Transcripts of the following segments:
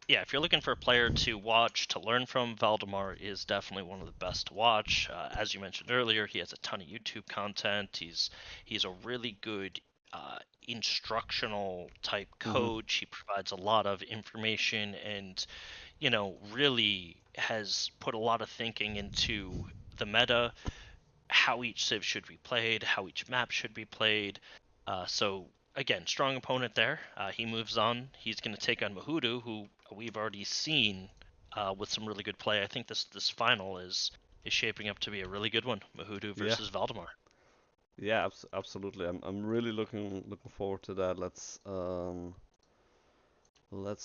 Yeah, if you're looking for a player to watch, to learn from, Valdemar is definitely one of the best to watch. As you mentioned earlier, he has a ton of YouTube content. He's a really good instructional type Hmm. coach. He provides a lot of information and, really has put a lot of thinking into the meta, how each civ should be played, how each map should be played. So again, strong opponent there. He moves on. He's going to take on Muhodo, who we've already seen with some really good play. I think this final is shaping up to be a really good one. Muhodo Yeah, versus Valdemar. yeah, absolutely. I'm really looking forward to that. Let's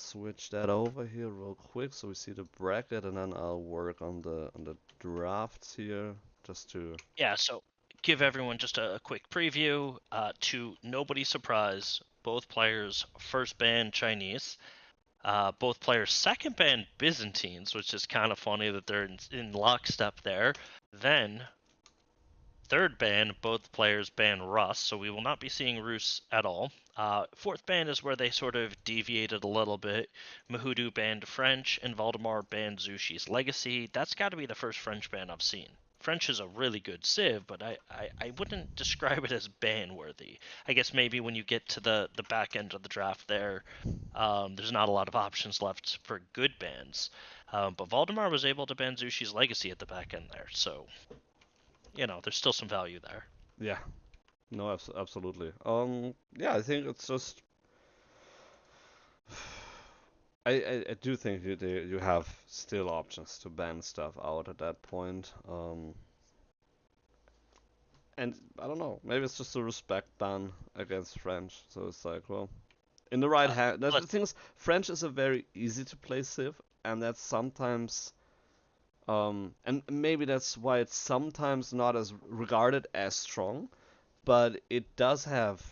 switch that over here real quick so we see the bracket, and then I'll work on the drafts here just to. Yeah, so give everyone just a quick preview. To nobody's surprise, both players first ban Chinese. Both players second ban Byzantines, which is kind of funny that they're in lockstep there. Then third ban, both players ban Rus, so we will not be seeing Rus at all. Fourth ban is where they sort of deviated a little bit. Muhodo banned French, and Valdemar banned Zushi's Legacy. That's got to be the first French ban I've seen. French is a really good civ, but I wouldn't describe it as ban worthy. I guess maybe when you get to the back end of the draft there, there's not a lot of options left for good bans. But Valdemar was able to ban Zushi's Legacy at the back end there, so there's still some value there. Yeah, no, absolutely. Yeah, I think it's just. I do think you have still options to ban stuff out at that point. And I don't know, maybe it's just a respect ban against French. So it's like, well, in the right Uh, hand. The let thing is, French is a very easy to play civ, and that's sometimes, and maybe that's why it's sometimes not as regarded as strong. But it does have,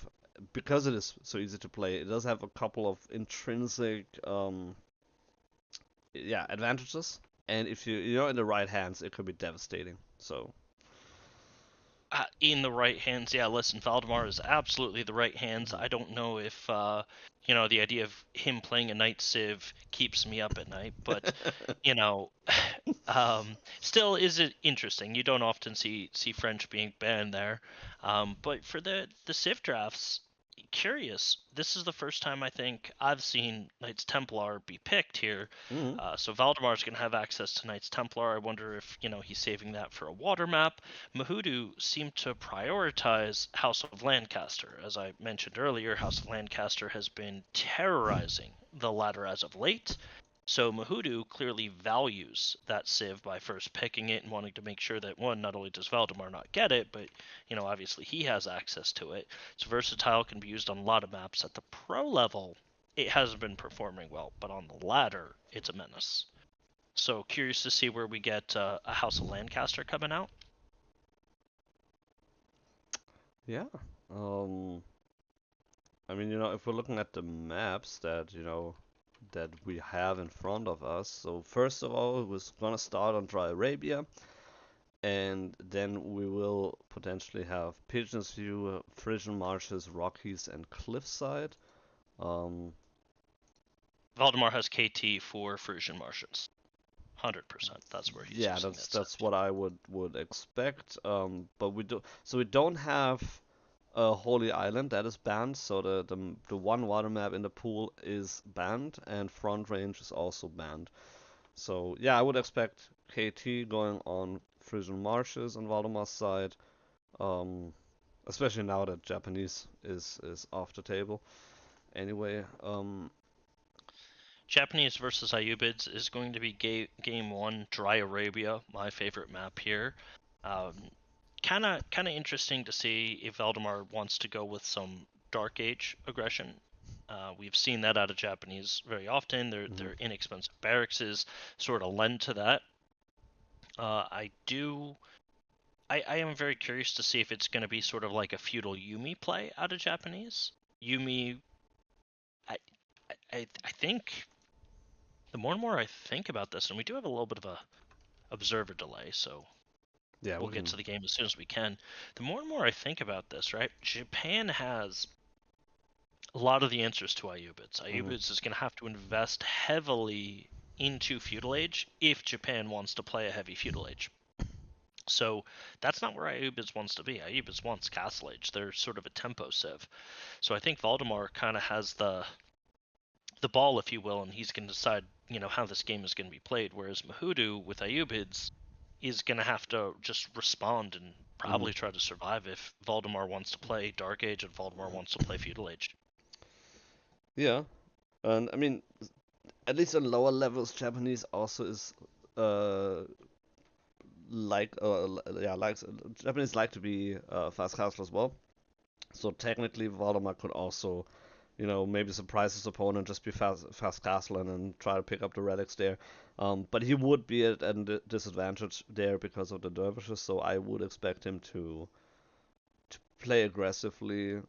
because it is so easy to play, it does have a couple of intrinsic, yeah, advantages. And if you're in the right hands, it could be devastating. So In the right hands, yeah. Listen, Valdemar is absolutely the right hands. I don't know if the idea of him playing a night civ keeps me up at night, but you know, still is it interesting. You don't often see French being banned there, but for the civ drafts, curious. This is the first time I think I've seen Knights Templar be picked here. mhm. So Valdemar's going to have access to Knights Templar. I wonder if he's saving that for a water map. Mahudu seemed to prioritize House of Lancaster. As I mentioned earlier, House of Lancaster has been terrorizing the ladder as of late. So Mahudu clearly values that Civ by first picking it and wanting to make sure that, one, not only does Valdemar not get it, but obviously he has access to it. It's versatile, can be used on a lot of maps. At the pro level, it hasn't been performing well, but on the ladder, it's a menace. So curious to see where we get a House of Lancaster coming out. Yeah. Um, I mean, if we're looking at the maps that that we have in front of us, so first of all, we're gonna start on Dry Arabia, and then we will potentially have Pigeon's View, Frisian Marshes, Rockies, and Cliffside. Um, Valdemar has KT for Frisian Martians. 100%. That's where he's yeah, using that's that set. that's what I would expect. But we don't have Holy Island that is banned. So the one water map in the pool is banned, and Front Range is also banned. So yeah, I would expect KT going on Frisian Marshes on Valdemar's side. Um, Especially now that Japanese is off the table. Anyway, Japanese versus Ayyubids is going to be game one. Dry Arabia, my favorite map here. Um, kind of interesting to see if Valdemar wants to go with some Dark Age aggression. We've seen that out of Japanese very often. mhm. Their inexpensive barracks sort of lend to that. I do. I am very curious to see if it's going to be sort of like a feudal Yumi play out of Japanese. Yumi, I, I think the more and more I think about this, and we do have a little bit of a observer delay, so Yeah, we'll we get can. to the game as soon as we can. The more and more I think about this, right? Japan has a lot of the answers to Ayyubids. Hmm. Ayyubids is going to have to invest heavily into feudal age if Japan wants to play a heavy feudal age. So that's not where Ayyubids wants to be. Ayyubids wants castle age. They're sort of a tempo civ. So I think Valdemar kind of has the ball, if you will, and he's going to decide, how this game is going to be played. Whereas Muhodo with Ayyubids is going to have to just respond and Hmm. probably try to survive if Valdemar wants to play Dark Age and Valdemar wants to play Feudal Age. Yeah, and I mean, at least on lower levels, Japanese also is uh like Japanese like to be fast castle as well. So technically, Valdemar could also, maybe surprise his opponent, just be fast castle and then try to pick up the relics there. But he would be at a disadvantage there because of the dervishes. So I would expect him to play aggressively.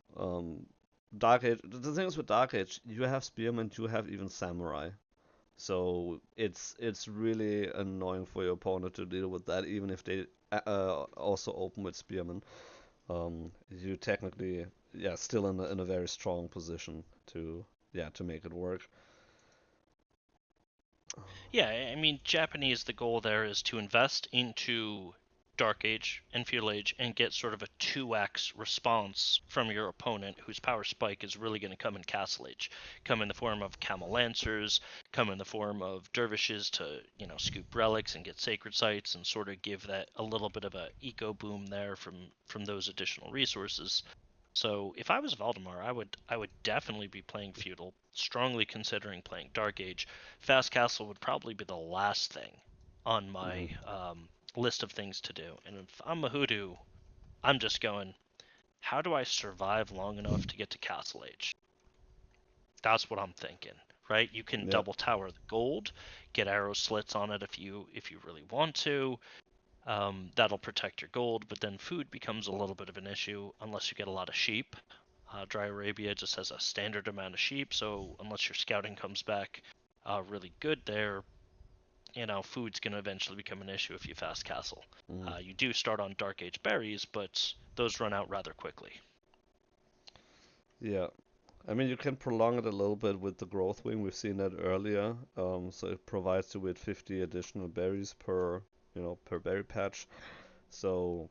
Dark Age. The thing is with Dark Age, you have spearmen, you have even samurai. So it's really annoying for your opponent to deal with that, even if they also open with spearmen. You technically, yeah, still in a very strong position to make it work. Yeah, I mean, Japanese, the goal there is to invest into Dark Age and Feudal Age and get sort of a 2x response from your opponent whose power spike is really going to come in Castle Age. Come in the form of Camel Lancers, come in the form of dervishes to, scoop relics and get sacred sites and sort of give that a little bit of a eco boom there from those additional resources. So if I was Valdemar, I would definitely be playing feudal, strongly considering playing Dark Age. Fast Castle would probably be the last thing on my Hmm. list of things to do. And if I'm a hoodoo, I'm just going, how do I survive long enough to get to Castle Age? That's what I'm thinking, right? You can Yeah. double tower the gold, get arrow slits on it if you really want to. That'll protect your gold, but then food becomes a little bit of an issue unless you get a lot of sheep. Dry Arabia just has a standard amount of sheep, so unless your scouting comes back really good there, food's going to eventually become an issue if you fast castle. Hmm. You do start on Dark Age berries, but those run out rather quickly. Yeah. I mean, you can prolong it a little bit with the growth wing. We've seen that earlier. So it provides you with 50 additional berries per berry patch. So,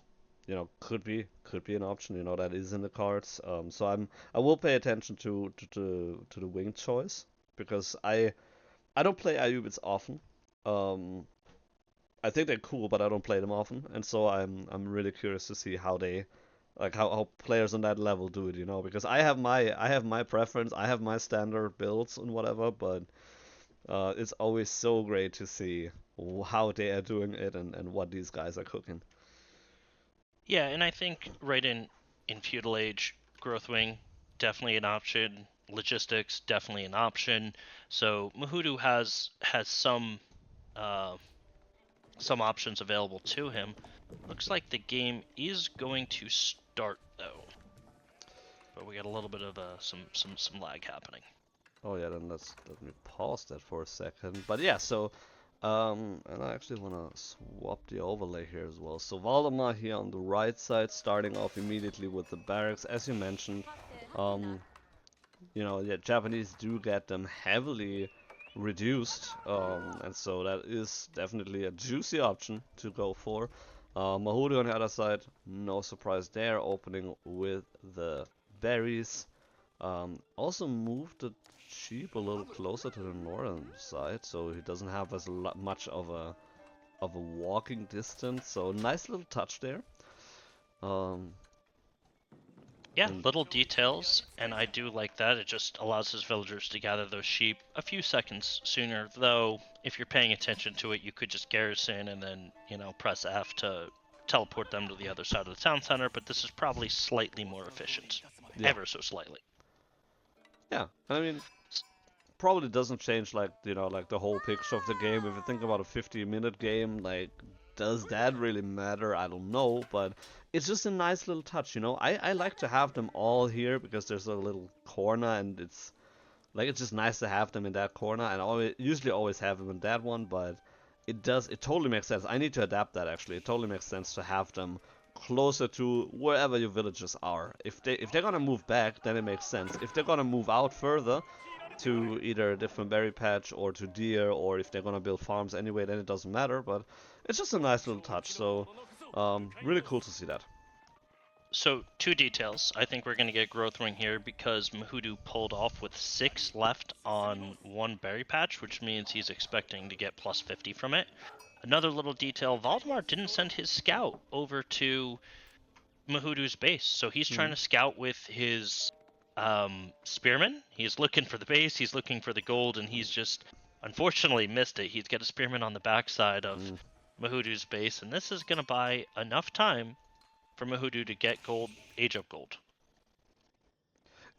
could be an option. That is in the cards. So I will pay attention to the wing choice because I don't play Ayyubids often. Um, I think they're cool, but I don't play them often, and so I'm really curious to see how they how players on that level do it, because I have my preference, I have my standard builds and whatever, but it's always so great to see how they are doing it and what these guys are cooking. Yeah, and I think right in feudal age, Growthwing definitely an option. Logistics definitely an option. So Muhudu has uh, some options available to him. Looks like the game is going to start though, but we got a little bit of some lag happening. Oh yeah, then let me pause that for a second. But yeah, so and I actually wanna swap the overlay here as well. So Valdemar here on the right side, starting off immediately with the barracks, as you mentioned. Um, yeah, Japanese do get them heavily reduced, and so that is definitely a juicy option to go for. Muhodo on the other side, no surprise there, opening with the berries. Also moved the sheep a little closer to the northern side, so he doesn't have as much of a walking distance. So nice little touch there. Um, Yeah, and little details, and I do like that. It just allows his villagers to gather those sheep a few seconds sooner. Though, if you're paying attention to it, you could just garrison and then, press F to teleport them to the other side of the town center, but this is probably slightly more efficient. yeah, Ever so slightly. yeah. I mean, probably doesn't change like the whole picture of the game. If you think about a 50-minute game, like does that really matter? I don't know, but it's just a nice little touch. I like to have them all here because there's a little corner and it's just nice to have them in that corner, and I usually always have them in that one, but it totally makes sense. I need to adapt that actually. It totally makes sense to have them closer to wherever your villagers are. If they're gonna move back, then it makes sense. If they're gonna move out further to either a different berry patch or to deer, or if they're gonna build farms anyway, then it doesn't matter. But it's just a nice little touch. So really cool to see that. So, two details. I think we're going to get growth ring here because Muhodo pulled off with 6 left on 1 berry patch, which means he's expecting to get plus 50 from it. Another little detail, Valdemar didn't send his scout over to Muhodo's base, so he's trying to scout with his spearman. He's looking for the base, he's looking for the gold, and he's just unfortunately missed it. He's got a spearman on the backside of Muhodo's base, and this is going to buy enough time for Muhodo to get gold, age up gold.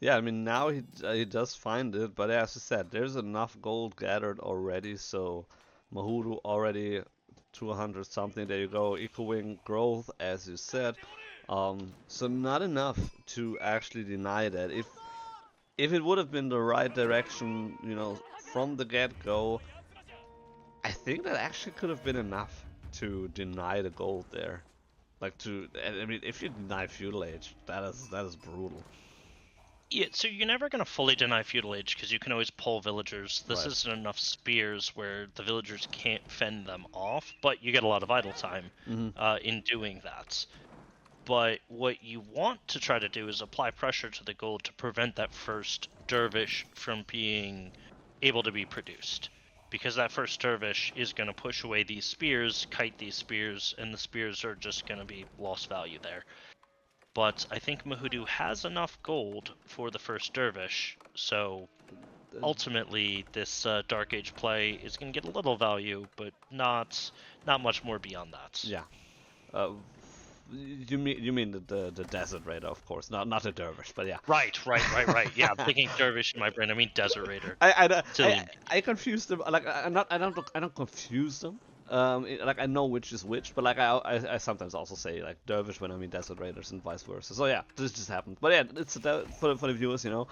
Yeah, I mean now he does find it, but as I said, there's enough gold gathered already, so Muhodo already 200 something. There you go, echoing growth, as you said. So not enough to actually deny that. If it would have been the right direction, you know, from the get-go, I think that actually could have been enough to deny the gold there. Like I mean, if you deny feudal age, that is brutal. Yeah, so you're never going to fully deny feudal age because you can always pull villagers. This Right. isn't enough spears where the villagers can't fend them off, but you get a lot of idle time in doing that. But what you want to try to do is apply pressure to the gold to prevent that first dervish from being able to be produced. Because that first dervish is going to push away these spears, kite these spears, and the spears are just going to be lost value there. But I think Muhodo has enough gold for the first dervish, so ultimately this Dark Age play is going to get a little value, but not much more beyond that. Yeah. You mean the desert raider, of course, not a dervish, but yeah. Right. Yeah, I'm thinking dervish in my brain. I mean desert raider. I confuse them. Like I don't confuse them. Like I know which is which, but like I sometimes also say like dervish when I mean desert raiders and vice versa. So yeah, this just happened. But yeah, it's for the viewers, you know,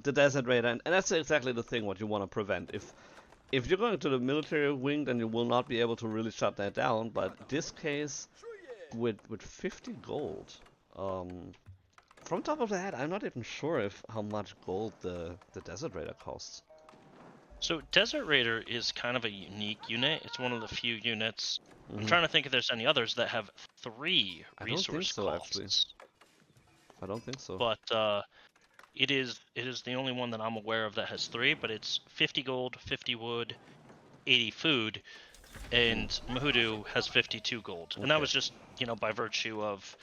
the desert raider, and that's exactly the thing what you want to prevent. If you're going to the military wing, then you will not be able to really shut that down. But this case, with 50 gold, from top of the head, I'm not even sure if how much gold the desert raider costs. So Desert Raider is kind of a unique unit. It's one of the few units. I'm trying to think if there's any others that have 3 resource costs. I don't think so. But it is the only one that I'm aware of that has 3. But it's 50 gold, 50 wood, 80 food, and Muhodo has 52 gold. And that was just, you know, by virtue of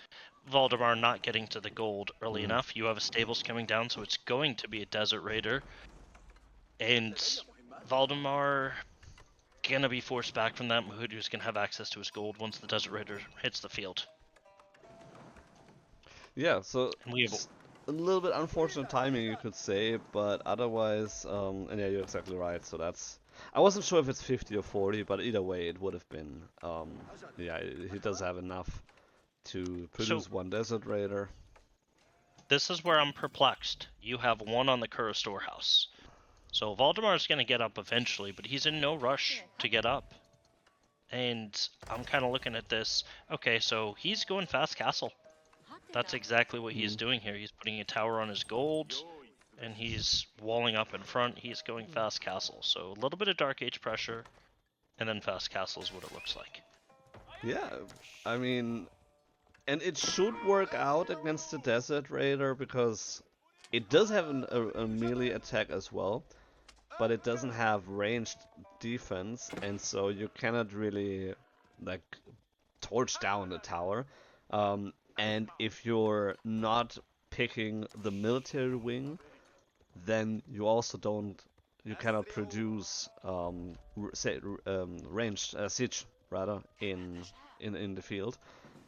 Valdemar not getting to the gold early enough. You have a stables coming down, so it's going to be a Desert Raider. And Valdemar gonna be forced back from that. Muhodo's gonna have access to his gold once the Desert Raider hits the field. Yeah, so a little bit unfortunate timing, you could say, but otherwise, and yeah, you're exactly right. So that's, I wasn't sure if it's 50 or 40, but either way, it would have been. Yeah, he does have enough to produce one Desert Raider. This is where I'm perplexed. You have 1 on the Kura storehouse. So Valdemar's going to get up eventually, but he's in no rush to get up. And I'm kind of looking at this. Okay, so he's going fast castle. That's exactly what he's doing here. He's putting a tower on his gold, and he's walling up in front. He's going fast castle. So a little bit of Dark Age pressure, and then fast castle is what it looks like. Yeah, I mean, and it should work out against the Desert Raider because it does have a melee attack as well, but it doesn't have ranged defense, and so you cannot really like torch down the tower. And if you're not picking the military wing, then you also you cannot produce ranged siege rather in the field,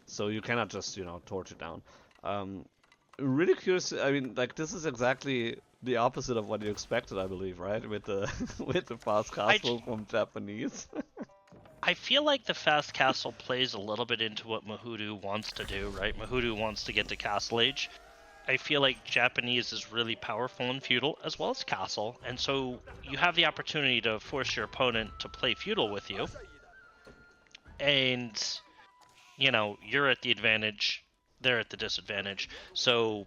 so you cannot just, you know, torch it down. Really curious. I mean, like, this is exactly the opposite of what you expected, I believe, right? With the with the fast castle from Japanese. I feel like the fast castle plays a little bit into what Muhodo wants to do, right? Muhodo wants to get to Castle Age. I feel like Japanese is really powerful in feudal as well as castle, and so you have the opportunity to force your opponent to play feudal with you. And you know, you're at the advantage, they're at the disadvantage. So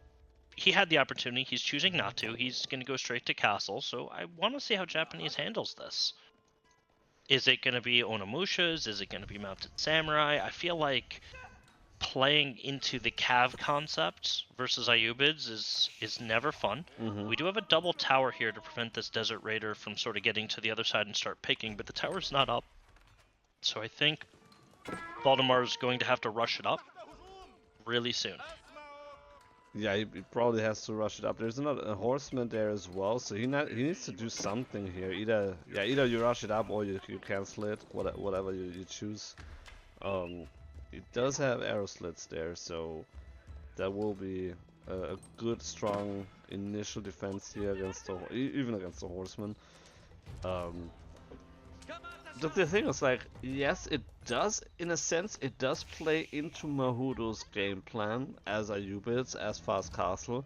he had the opportunity. He's choosing not to. He's going to go straight to castle. So I want to see how Japanese handles this. Is it going to be Onimusha's? Is it going to be Mounted Samurai? I feel like playing into the Cav concept versus Ayyubids is never fun. Mm-hmm. We do have a double tower here to prevent this Desert Raider from sort of getting to the other side and start picking, but the tower's not up. So I think Valdemar's going to have to rush it up really soon. Yeah, he probably has to rush it up. There's a horseman there as well, so he needs to do something here. Either you rush it up or you cancel it, whatever you choose. It does have arrow slits there, so that will be a good, strong initial defense here against even against the horseman. The thing is, like, yes, it does, in a sense, it does play into Muhodo's game plan as Ayyubids, as Fast Castle.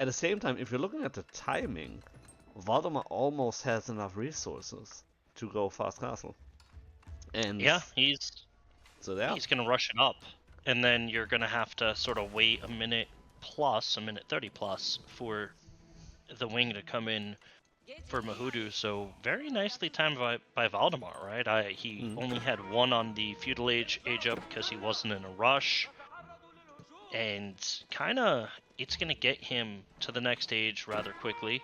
At the same time, if you're looking at the timing, Valdemar almost has enough resources to go Fast Castle. And yeah, he's gonna rush it up, and then you're gonna have to sort of wait a minute 30 plus, for the wing to come in for Muhodo. So very nicely timed by Valdemar, right? He only had one on the feudal age up because he wasn't in a rush, and kind of it's gonna get him to the next stage rather quickly.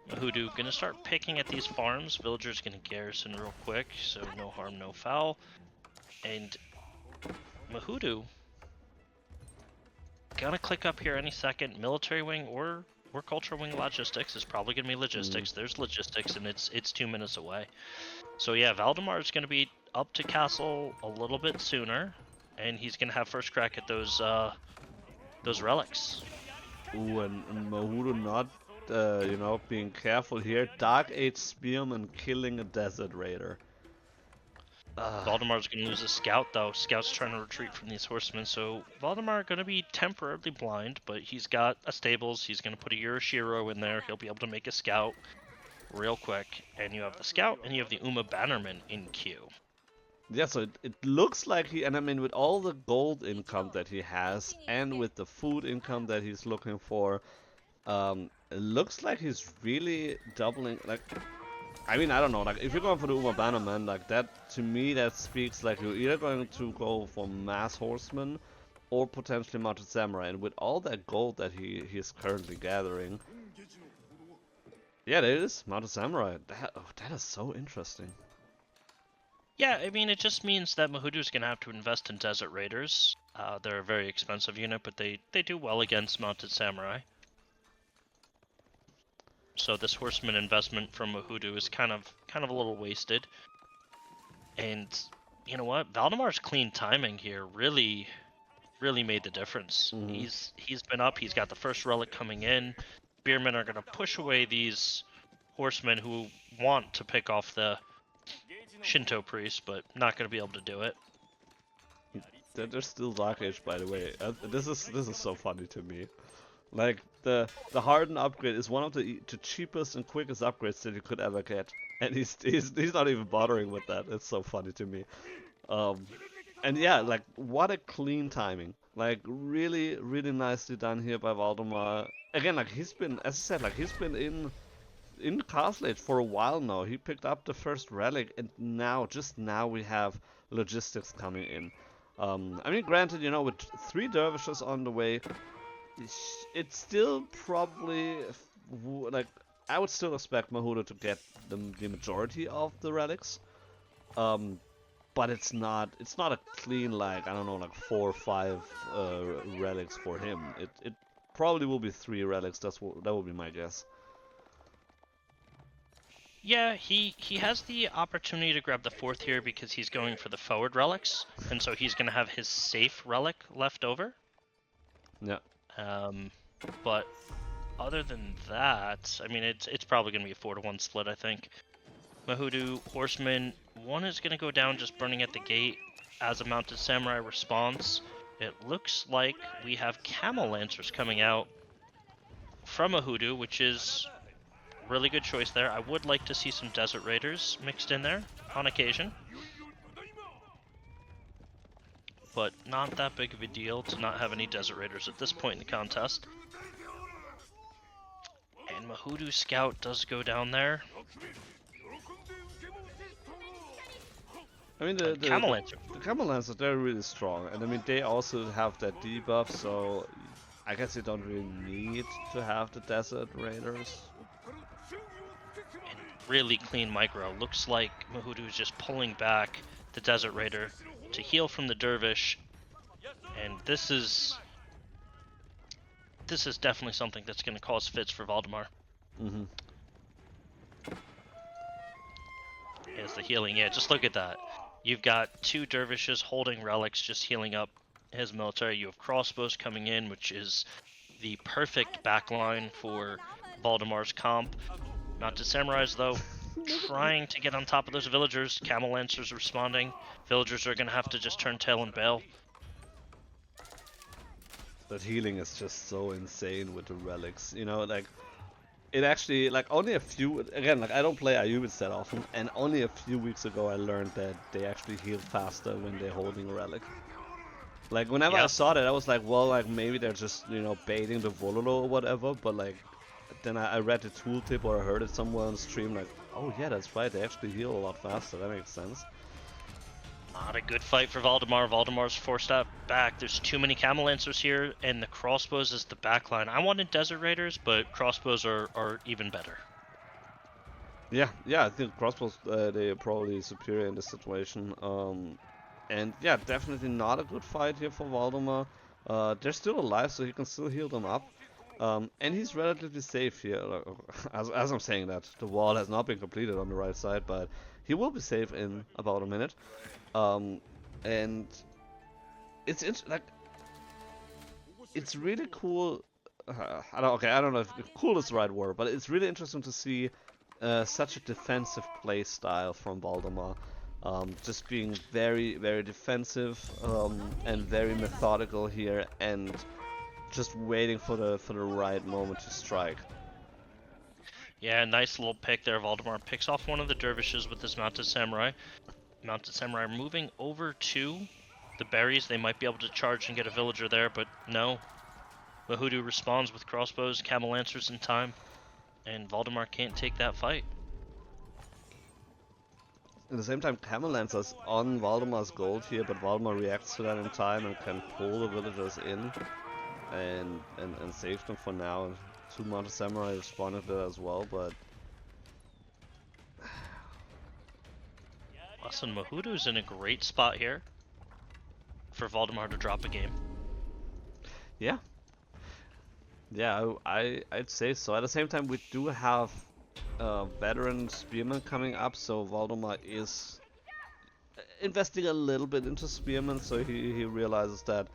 Muhodo gonna start picking at these farms. Villagers gonna garrison real quick, so no harm, no foul. And Muhodo gonna click up here any second. Military wing or cultural wing logistics is probably gonna be logistics. There's logistics, and it's 2 minutes away. So yeah, Valdemar is gonna be up to castle a little bit sooner, and he's gonna have first crack at those relics. Ooh, and Muhodo not, being careful here. Dark Age Spearman killing a Desert Raider. Valdemar's gonna lose a scout though. Scout's trying to retreat from these horsemen, so Valdemar gonna be temporarily blind, but he's got a stables. He's gonna put a Yurishiro in there. He'll be able to make a scout real quick. And you have the scout, and you have the Uma Bannerman in queue. Yeah, so it looks like and I mean, with all the gold income that he has, and with the food income that he's looking for, it looks like he's really doubling, like, I mean, I don't know, like, if you're going for the Uma Bannerman, like, that, to me, that speaks like you're either going to go for Mass Horseman, or potentially Mounted Samurai, and with all that gold that he's currently gathering, yeah, there it is, Mounted Samurai. That is so interesting. Yeah, I mean, it just means that Muhodo's going to have to invest in Desert Raiders. They're a very expensive unit, but they do well against Mounted Samurai. So this horseman investment from Muhodo is kind of a little wasted. And you know what? Valdemar's clean timing here really made the difference. He's been up. He's got the first relic coming in. Spearmen are going to push away these horsemen who want to pick off the Shinto priest, but not going to be able to do it. There's still Dark Age, by the way. This is so funny to me. Like, the hardened upgrade is one of the cheapest and quickest upgrades that you could ever get, and he's not even bothering with that. It's so funny to me. And yeah, like, what a clean timing. Like, really nicely done here by Valdemar. Again, like, he's been, as I said, like, he's been in Castle Age for a while now. He picked up the first relic, and just now we have logistics coming in. I mean, granted, with 3 dervishes on the way, it's still probably, like, I would still expect Muhodo to get the majority of the relics. But it's not a clean, like, I don't know, like 4 or 5 relics for him. It probably will be 3 relics. That would be my guess. Yeah, he has the opportunity to grab the 4th here because he's going for the forward relics, and so he's going to have his safe relic left over. Yeah. But other than that, I mean, it's probably going to be a 4-to-1 split, I think. Muhodo, Horseman, one is going to go down just burning at the gate as a Mounted Samurai response. It looks like we have Camel Lancers coming out from Muhodo, which is a really good choice there. I would like to see some Desert Raiders mixed in there on occasion. but not that big of a deal to not have any Desert Raiders at this point in the contest. And Muhodo's scout does go down there. I mean, the Camel Lancers, they're really strong, and I mean, they also have that debuff, so I guess you don't really need to have the Desert Raiders. And really clean micro. Looks like Muhodo is just pulling back the Desert Raider to heal from the Dervish, and this is definitely something that's going to cause fits for Valdemar. Mm-hmm. Is the healing? Yeah, just look at that. You've got two dervishes holding relics, just healing up his military. You have crossbows coming in, which is the perfect backline for Valdemar's comp. Mounted samurais, though, trying to get on top of those villagers. Camel lancers responding. Villagers are going to have to just turn tail and bail. That healing is just so insane with the relics. You know, like, it actually, like, only a few, again, like, I don't play Ayyubids that often, and only a few weeks ago I learned that they actually heal faster when they're holding a relic. Like, whenever I saw that, I was like, well, like, maybe they're just, you know, baiting the Vololo or whatever, but, like, then I read the tooltip or I heard it somewhere on stream, like, oh yeah, that's right, they actually heal a lot faster, that makes sense. Not a good fight for Valdemar. Valdemar's forced out back. There's too many Camel Lancers here, and the crossbows is the backline. I wanted Desert Raiders, but crossbows are even better. Yeah, I think crossbows, they are probably superior in this situation. And yeah, definitely not a good fight here for Valdemar. They're still alive, so he can still heal them up. And he's relatively safe here. As I'm saying that, the wall has not been completed on the right side, but he will be safe in about a minute. And it's like, it's really cool. I don't know if cool is the right word, but it's really interesting to see such a defensive play style from Valdemar. Just being very, very defensive and very methodical here, and just waiting for the right moment to strike. Yeah, nice little pick there. Valdemar picks off one of the dervishes with his mounted samurai. Mounted samurai moving over to the berries. They might be able to charge and get a villager there, but no. Muhodo responds with crossbows, camel lancers in time, and Valdemar can't take that fight. At the same time, Camel Lancers on Valdemar's gold here, but Valdemar reacts to that in time and can pull the villagers in and save them for now. Two Mounted Samurai responded there as well, but... Listen, Muhodo's in a great spot here for Valdemar to drop a game. Yeah. Yeah, I'd say so. At the same time, we do have veteran spearmen coming up, so Valdemar is investing a little bit into spearmen, so he realizes that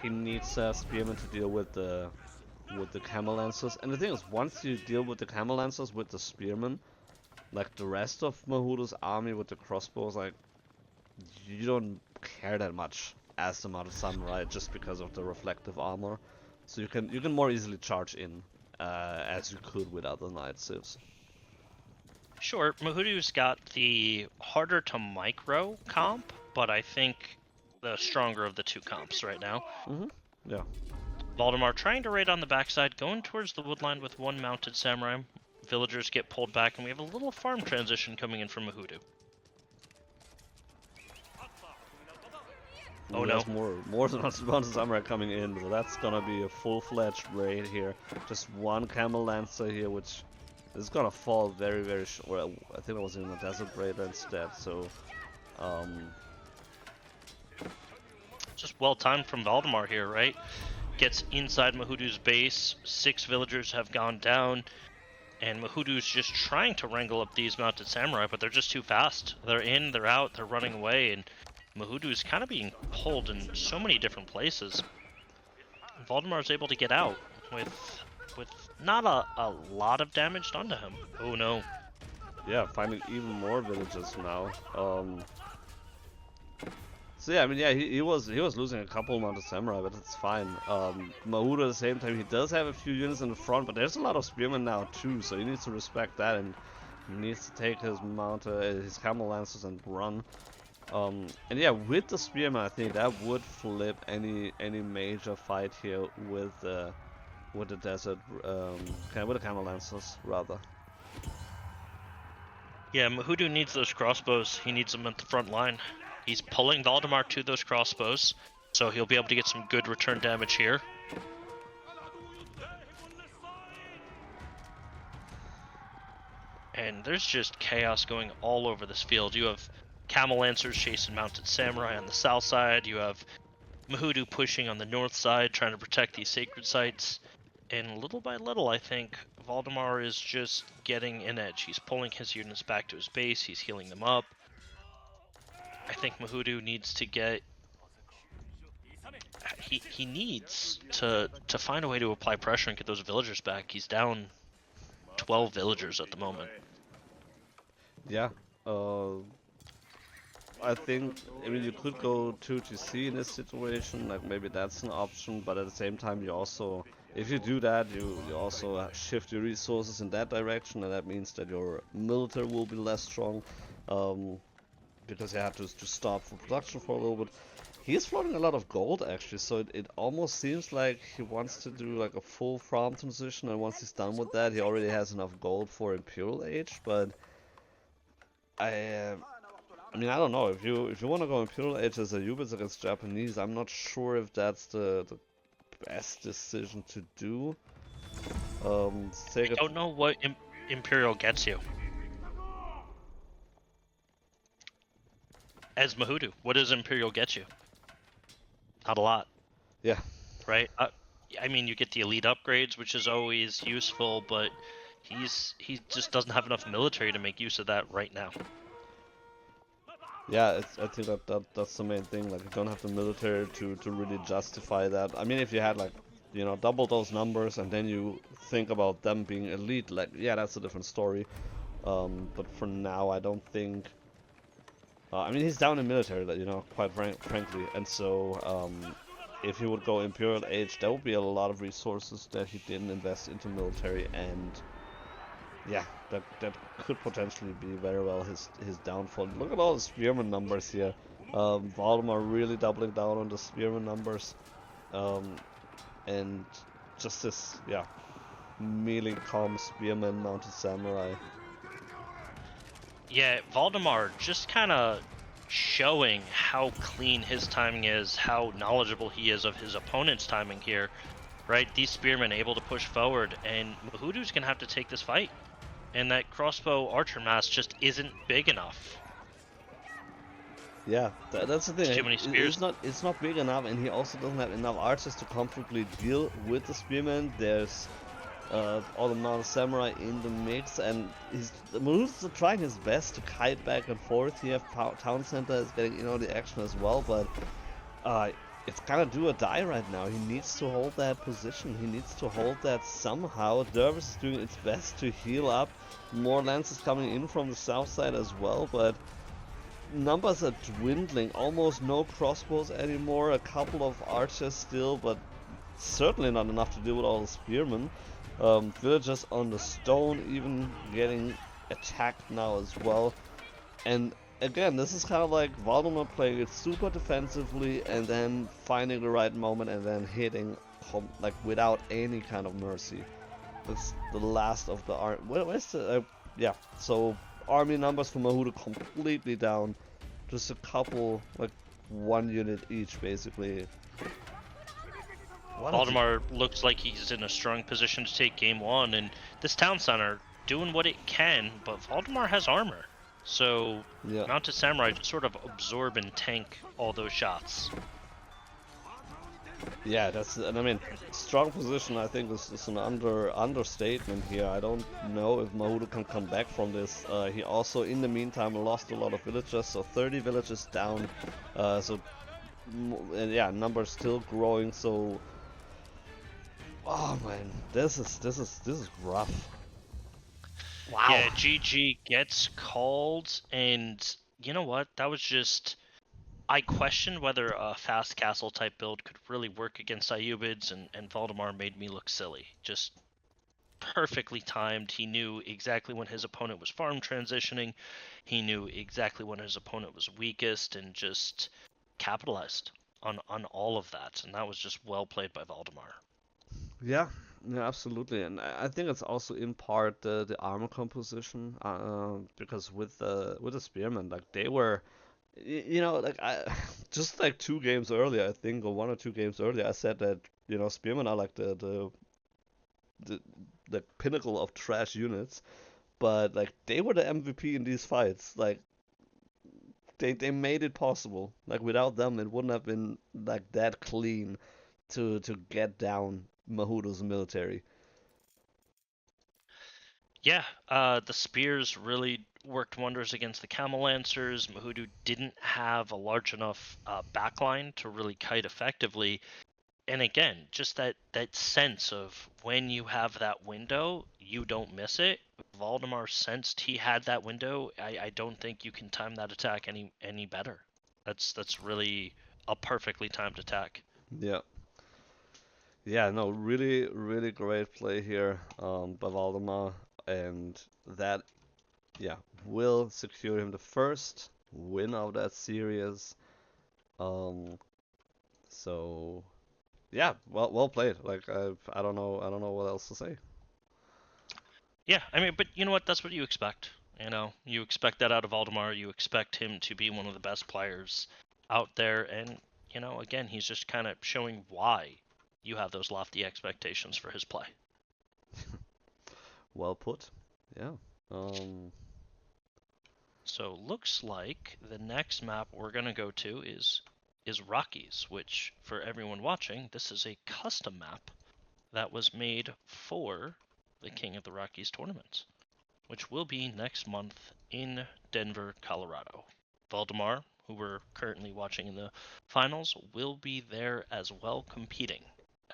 he needs spearmen to deal with the camel lancers. And the thing is, once you deal with the camel lancers with the spearmen, like the rest of Muhodo's army with the crossbows, like, you don't care that much as the Mounted Samurai just because of the reflective armor. So you can more easily charge in as you could with other knight civs. Sure, Muhodo's got the harder to micro comp, but I think the stronger of the two comps right now. Yeah. Valdemar trying to raid on the backside, going towards the woodline with one mounted samurai. Villagers get pulled back, and we have a little farm transition coming in from Muhodo. Oh no. More mounted samurai coming in, so that's gonna be a full-fledged raid here. Just one camel lancer here, which is gonna fall very, very short. Well, I think I was in a desert raider instead, so just well timed from Valdemar here, right? Gets inside Muhodo's base. 6 villagers have gone down, and Muhodo's just trying to wrangle up these mounted samurai, but they're just too fast. They're in, they're out, they're running away, and Muhodo is kind of being pulled in so many different places. Valdemar is able to get out with not a lot of damage done to him. Oh no. Yeah, finding even more villages now. So yeah, I mean, yeah, he was losing a couple mounted samurai, but it's fine. Muhodo at the same time, he does have a few units in the front, but there's a lot of spearmen now too, so he needs to respect that, and he needs to take his camel lancers and run. And yeah, with the Spearman, I think that would flip any major fight here with the desert, with the Camel Lancers rather. Yeah, Muhodo needs those crossbows. He needs them at the front line. He's pulling Valdemar to those crossbows, so he'll be able to get some good return damage here. And there's just chaos going all over this field. You have Camel Lancers chasing Mounted Samurai on the south side. You have Muhodo pushing on the north side, trying to protect these sacred sites. And little by little, I think Valdemar is just getting an edge. He's pulling his units back to his base. He's healing them up. I think Muhodo needs to get... He needs to find a way to apply pressure and get those villagers back. He's down 12 villagers at the moment. Yeah. I think, I mean, you could go 2GC in this situation, like maybe that's an option, but at the same time you also, if you do that, you also shift your resources in that direction, and that means that your military will be less strong, because you have to stop for production for a little bit. He's floating a lot of gold actually, so it almost seems like he wants to do like a full farm transition, and once he's done with that, he already has enough gold for Imperial Age, but I mean, I don't know. If you want to go Imperial Age as Ayyubids against Japanese, I'm not sure if that's the best decision to do. I don't know what Imperial gets you. As Muhodo, what does Imperial get you? Not a lot. Yeah. Right? I mean, you get the elite upgrades, which is always useful, but he just doesn't have enough military to make use of that right now. Yeah, I think that's the main thing. Like, you don't have the military to really justify that. I mean, if you had like, you know, double those numbers and then you think about them being elite, like, yeah, that's a different story. But for now, I don't think. I mean, he's down in military, you know, quite frankly, and so if he would go Imperial Age, there would be a lot of resources that he didn't invest into military, and yeah, that could potentially be very well his downfall. Look at all the Spearman numbers here. Valdemar really doubling down on the Spearman numbers, and just this, yeah, melee calm Spearman mounted samurai. Yeah, Valdemar just kind of showing how clean his timing is, how knowledgeable he is of his opponent's timing here, right? These spearmen able to push forward, and Muhodo's gonna have to take this fight. And that crossbow archer mass just isn't big enough. Yeah, that's the thing. Too many spears. It's not big enough, and he also doesn't have enough archers to comfortably deal with the spearmen. There's all the mounted samurai in the mix, and Muhodo's trying his best to kite back and forth. Here, Town Center is getting in on the action as well, but it's kind of do or die right now. He needs to hold that position. He needs to hold that somehow. Dervis is doing its best to heal up. More lances coming in from the south side as well, but numbers are dwindling. Almost no crossbows anymore. A couple of archers still, but certainly not enough to deal with all the spearmen. Villagers on the stone even getting attacked now as well. And again, this is kind of like Valdemar playing it super defensively and then finding the right moment and then hitting like without any kind of mercy. That's the last of the army. Where's the yeah? So army numbers for Muhodo completely down. Just a couple, like one unit each, basically. Valdemar looks like he's in a strong position to take game one, and this town center doing what it can, but Valdemar has armor. So yeah. Mounted Samurai just sort of absorb and tank all those shots. Yeah, and I mean, strong position. I think is an understatement here. I don't know if Muhodo can come back from this. He also, in the meantime, lost a lot of villagers, so 30 villages down. And yeah, numbers still growing. So, oh man, this is rough. Wow. Yeah, GG gets called, and you know what? That was just... I questioned whether a fast castle type build could really work against Ayyubids, and Valdemar made me look silly. Just perfectly timed. He knew exactly when his opponent was farm transitioning. He knew exactly when his opponent was weakest, and just capitalized on all of that. And that was just well played by Valdemar. Yeah, yeah, absolutely, and I think it's also in part the armor composition, because with the spearmen, like they were, you know, like I just like 2 games earlier, I think, or 1 or 2 games earlier, I said that spearmen are like the the pinnacle of trash units, but like they were the MVP in these fights, like. They made it possible. Like without them, it wouldn't have been like that clean to get down Muhodo's military. Yeah, the spears really worked wonders against the camel lancers. Muhodo didn't have a large enough backline to really kite effectively. And again, just that sense of when you have that window, you don't miss it. Valdemar sensed he had that window. I don't think you can time that attack any better. That's really a perfectly timed attack. Yeah. Yeah, no, really, really great play here by Valdemar, and that, yeah, will secure him the first win of that series. Um, so yeah, well played. Like I don't know what else to say. Yeah, I mean, but you know what? That's what you expect. You expect that out of Valdemar. You expect him to be one of the best players out there, and again, he's just kind of showing why you have those lofty expectations for his play. Well put. Yeah. Um, So looks like the next map we're gonna go to is Rockies, which for everyone watching, this is a custom map that was made for the King of the Rockies tournament, which will be next month in Denver, Colorado. Valdemar, who we're currently watching in the finals, will be there as well competing,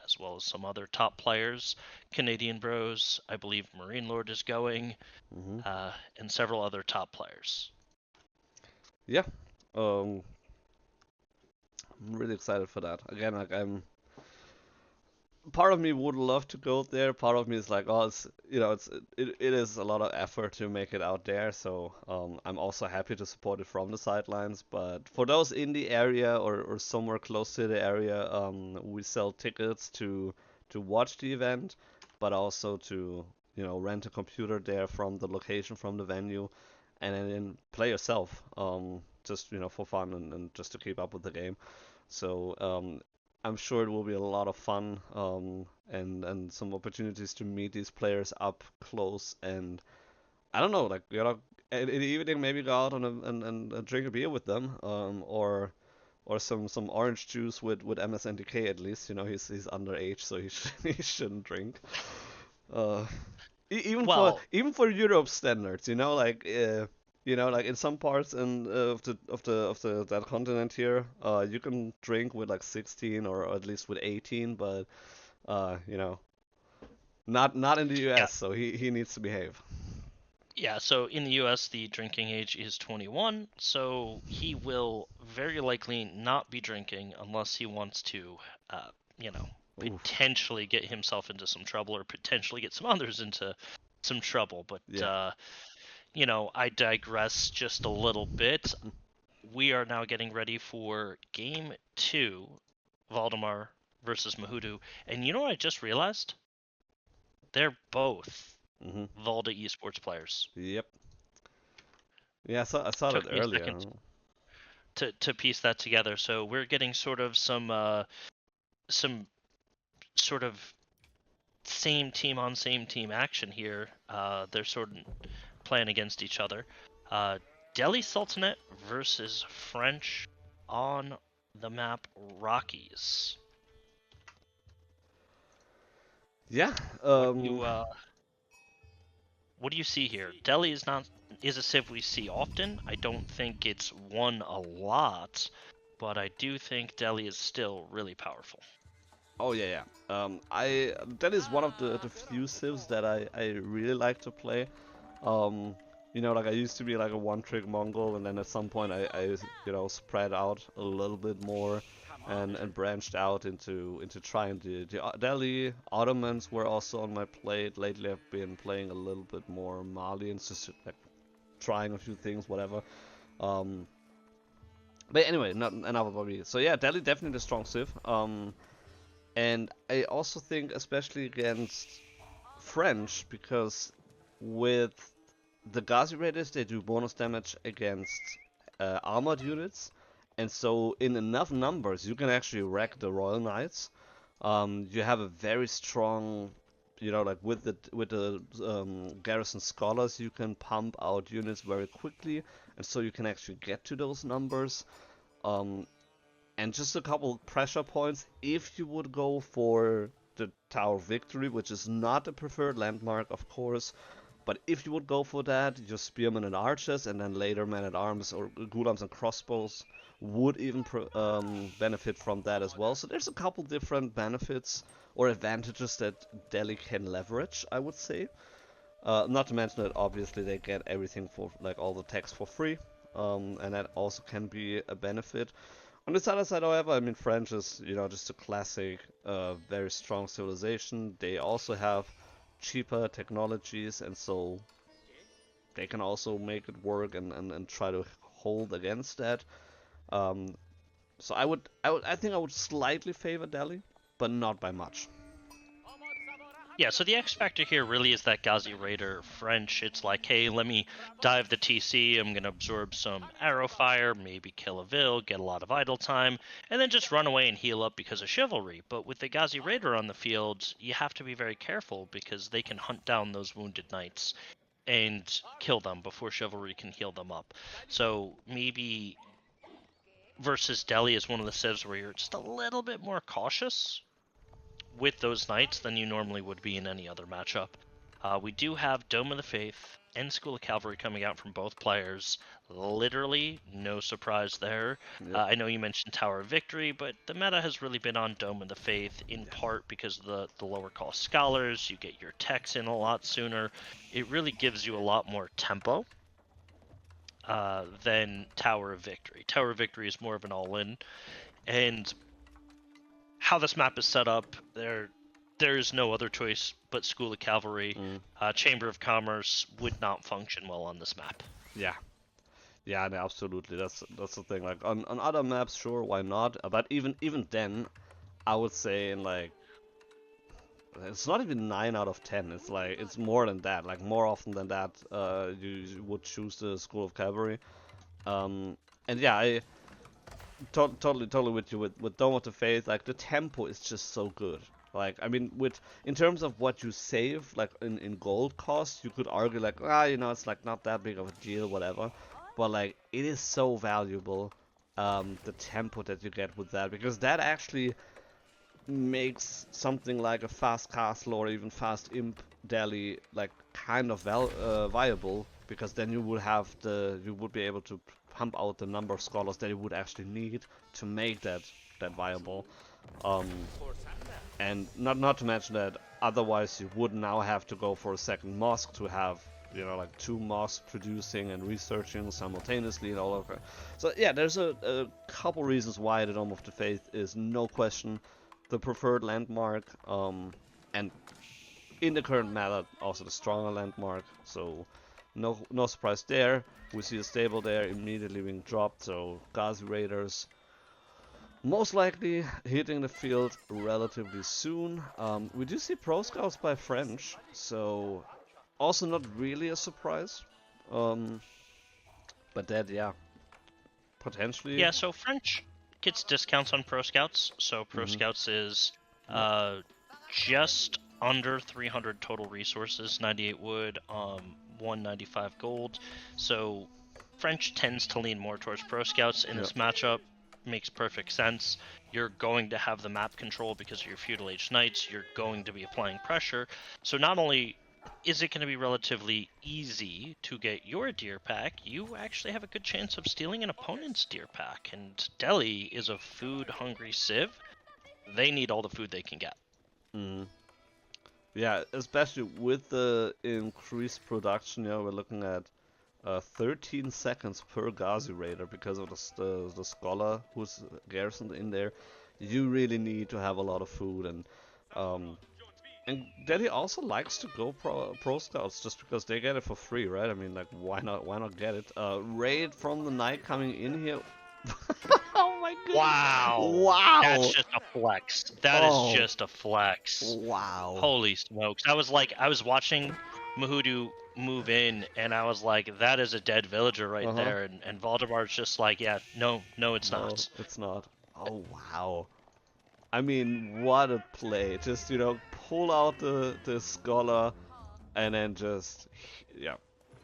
as well as some other top players. Canadian Bros, I believe Marine Lord is going, mhm. and several other top players. Yeah. Um, I'm really excited for that. Again, like I'm part of me would love to go there. Part of me is like, oh, it is a lot of effort to make it out there. So I'm also happy to support it from the sidelines. But for those in the area or somewhere close to the area, we sell tickets to watch the event, but also to rent a computer there from the location from the venue, and then play yourself. Just for fun and just to keep up with the game. So I'm sure it will be a lot of fun, and some opportunities to meet these players up close. And I don't know, like in the evening maybe go out and drink a beer with them, or some orange juice with MSNDK at least. He's underage, so he shouldn't drink. Uh, Well, even for Europe standards, like in some parts of the that continent here, you can drink with like 16 or at least with 18, but uh, you know, not in the yeah, U.S. So he needs to behave. yeah. So in the U.S., the drinking age is 21, so he will very likely not be drinking unless he wants to, uh, you know, Oof. potentially get himself into some trouble or potentially get some others into some trouble. But Yeah. I digress just a little bit. We are now getting ready for game two, Valdemar versus Muhodo. And you know what I just realized? They're both Mhm. Valda esports players. Yep. Yeah, I saw that Took me a earlier. second to piece that together. So we're getting sort of some sort of same team on same team action here. They're sort of playing against each other. Uh, Delhi Sultanate versus French on the map Rockies. Yeah. What do you see here? Delhi is a civ we see often. I don't think it's won a lot, but I do think Delhi is still really powerful. Oh yeah, yeah. I that is one of the few civs that I really like to play. Um, like I used to be like a one-trick Mongol, and then at some point I spread out a little bit more. and branched out into trying the Delhi. Ottomans were also on my plate. Lately I've been playing a little bit more Malians, just like trying a few things, whatever. Um, but anyway, not enough about me. So yeah, Delhi definitely a strong Civ. And I also think especially against French, because with the Ghazi Raiders they do bonus damage against armored units, and so in enough numbers you can actually wreck the Royal Knights. You have a very strong, like with the garrison scholars, you can pump out units very quickly, and so you can actually get to those numbers. Um, and just a couple pressure points. If you would go for the Tower of Victory, which is not a preferred landmark, of course, but if you would go for that, your spearmen and archers, and then later men at arms or gulams and crossbows would even benefit from that as well. So there's a couple different benefits or advantages that Delhi can leverage, I would say. Not to mention that obviously they get everything for like all the text for free, and that also can be a benefit. On the other side, however, I mean French is just a classic, very strong civilization. They also have cheaper technologies, and so they can also make it work and try to hold against that. Um, so I think I would slightly favor Delhi, but not by much. Yeah, so the X factor here really is that Ghazi Raider French. It's like, hey, let me dive the TC. I'm gonna absorb some arrow fire, maybe kill a Vil, get a lot of idle time, and then just run away and heal up because of chivalry. But with the Ghazi Raider on the field, you have to be very careful because they can hunt down those wounded knights and kill them before chivalry can heal them up. So maybe versus Delhi is one of the civs where you're just a little bit more cautious with those knights than you normally would be in any other matchup. We do have Dome of the Faith and School of Cavalry coming out from both players. Literally, no surprise there. Yep. I know you mentioned Tower of Victory, but the meta has really been on Dome of the Faith in part because of the lower cost scholars. You get your techs in a lot sooner. It really gives you a lot more tempo than Tower of Victory. Tower of Victory is more of an all-in, and how this map is set up, there is no other choice but School of Cavalry. Chamber of Commerce would not function well on this map. Yeah. Yeah, no, absolutely. That's the thing. Like on other maps, sure, why not? But even then, I would say in like it's not even 9 out of 10. It's like it's more than that. Like more often than that, you would choose the School of Cavalry. And yeah, I totally with you with Dome of the Faith. Like the tempo is just so good. Like I mean, with in terms of what you save, like in gold cost, you could argue like it's like not that big of a deal, whatever. But like it is so valuable, the tempo that you get with that, because that actually makes something like a fast castle or even fast imp Delhi like kind of viable, because then you would be able to pump out the number of scholars that you would actually need to make that viable. Um, and not to mention that otherwise you would now have to go for a second mosque to have like 2 mosques producing and researching simultaneously and all of that. So yeah, there's a couple reasons why the Dome of the Faith is no question the preferred landmark, and in the current meta also the stronger landmark. So no surprise there. We see a stable there immediately being dropped. So Ghazi Raiders most likely hitting the field relatively soon. We do see pro scouts by French, so also not really a surprise. But that, yeah, potentially. Yeah, so French gets discounts on Pro Scouts. So Pro Scouts is just under 300 total resources, 98 wood, 195 gold. So French tends to lean more towards Pro Scouts in this matchup. Makes perfect sense. You're going to have the map control because of your feudal age knights. You're going to be applying pressure. So not only is it going to be relatively easy to get your deer pack, you actually have a good chance of stealing an opponent's deer pack. And Delhi is a food-hungry civ. They need all the food they can get. Yeah, especially with the increased production, we're looking at 13 seconds per Ghazi Raider because of the scholar who's garrisoned in there. You really need to have a lot of food, um, and Delhi also likes to go pro scouts just because they get it for free, right? I mean, like, why not get it? Raid from the night coming in here. Oh my goodness! Wow. Wow! That's just a flex. That is Oh. just a flex. Wow! Holy smokes! I was watching Muhodo move in, and I was like, that is a dead villager right there. And Valdemar's just like, yeah, no, it's No, not. it's not. Oh wow! I mean, what a play! Just pull out the scholar, and then just yeah,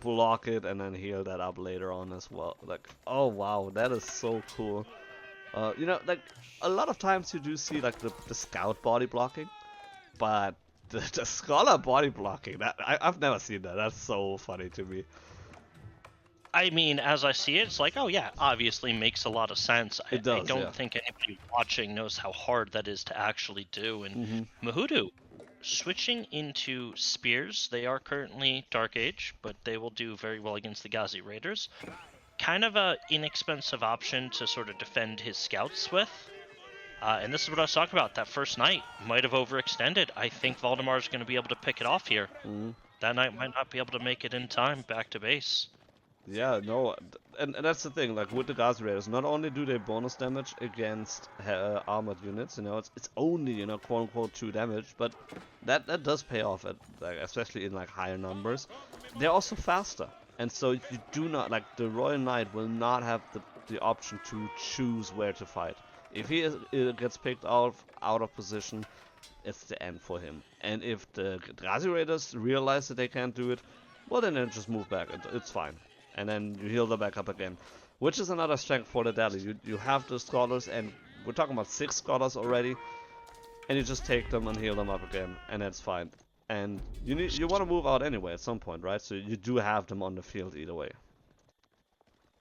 block it, and then heal that up later on as well. Like, oh wow, that is so cool. Like a lot of times you do see like the scout body blocking, but the scholar body blocking, I've never seen that. That's so funny to me. I mean, as I see it, it's like, oh yeah, obviously makes a lot of sense. It I does, yeah. don't think anybody watching knows how hard that is to actually do. And Muhodo switching into spears. They are currently Dark Age, but they will do very well against the Ghazi Raiders. Kind of a inexpensive option to sort of defend his scouts with. And this is what I was talking about. That first night might have overextended. I think Valdemar is going to be able to pick it off here. That knight might not be able to make it in time back to base. Yeah, no, and that's the thing. Like with the Ghazi Raiders, not only do they bonus damage against armored units, it's only quote unquote 2 damage, but that does pay off at like especially in like higher numbers. They're also faster, and so you do not like the Royal Knight will not have the option to choose where to fight. If he gets picked out of position, it's the end for him. And if the Ghazi Raiders realize that they can't do it, well then they just move back. It's fine. And then you heal them back up again, which is another strength for the Delhi. You have the scholars, and we're talking about 6 scholars already, and you just take them and heal them up again, and that's fine. And you want to move out anyway at some point, right? So you do have them on the field either way.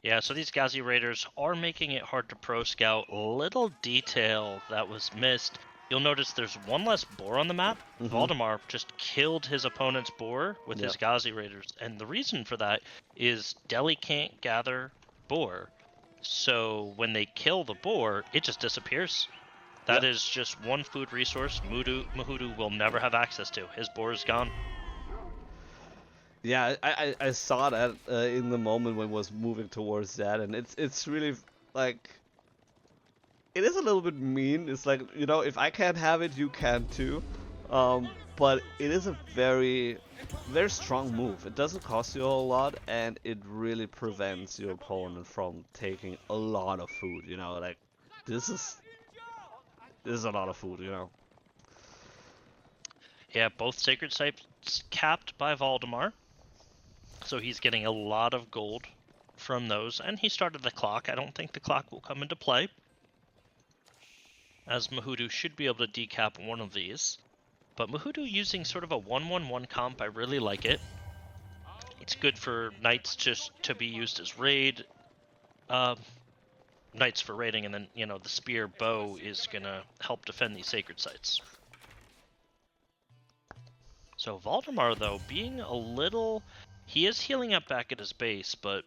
Yeah, so these Ghazi Raiders are making it hard to pro scout. Little detail that was missed. You'll notice there's one less boar on the map. Valdemar just killed his opponent's boar with his Ghazi Raiders. And the reason for that is Delhi can't gather boar. So when they kill the boar, it just disappears. That is just one food resource Muhodo will never have access to. His boar is gone. Yeah, I saw that in the moment when it was moving towards that, and it's really like it is a little bit mean. It's like, if I can't have it, you can too. But it is a very, very strong move. It doesn't cost you a whole lot, and it really prevents your opponent from taking a lot of food. Like this is a lot of food. Yeah, both sacred sites capped by Valdemar. So he's getting a lot of gold from those, and he started the clock. I don't think the clock will come into play, as Muhodo should be able to decap one of these. But Muhodo using sort of a 1-1-1 comp, I really like it. It's good for knights just to be used as raid. Knights for raiding, and then, the spear bow is going to help defend these sacred sites. So Valdemar, though, being a little... He is healing up back at his base, but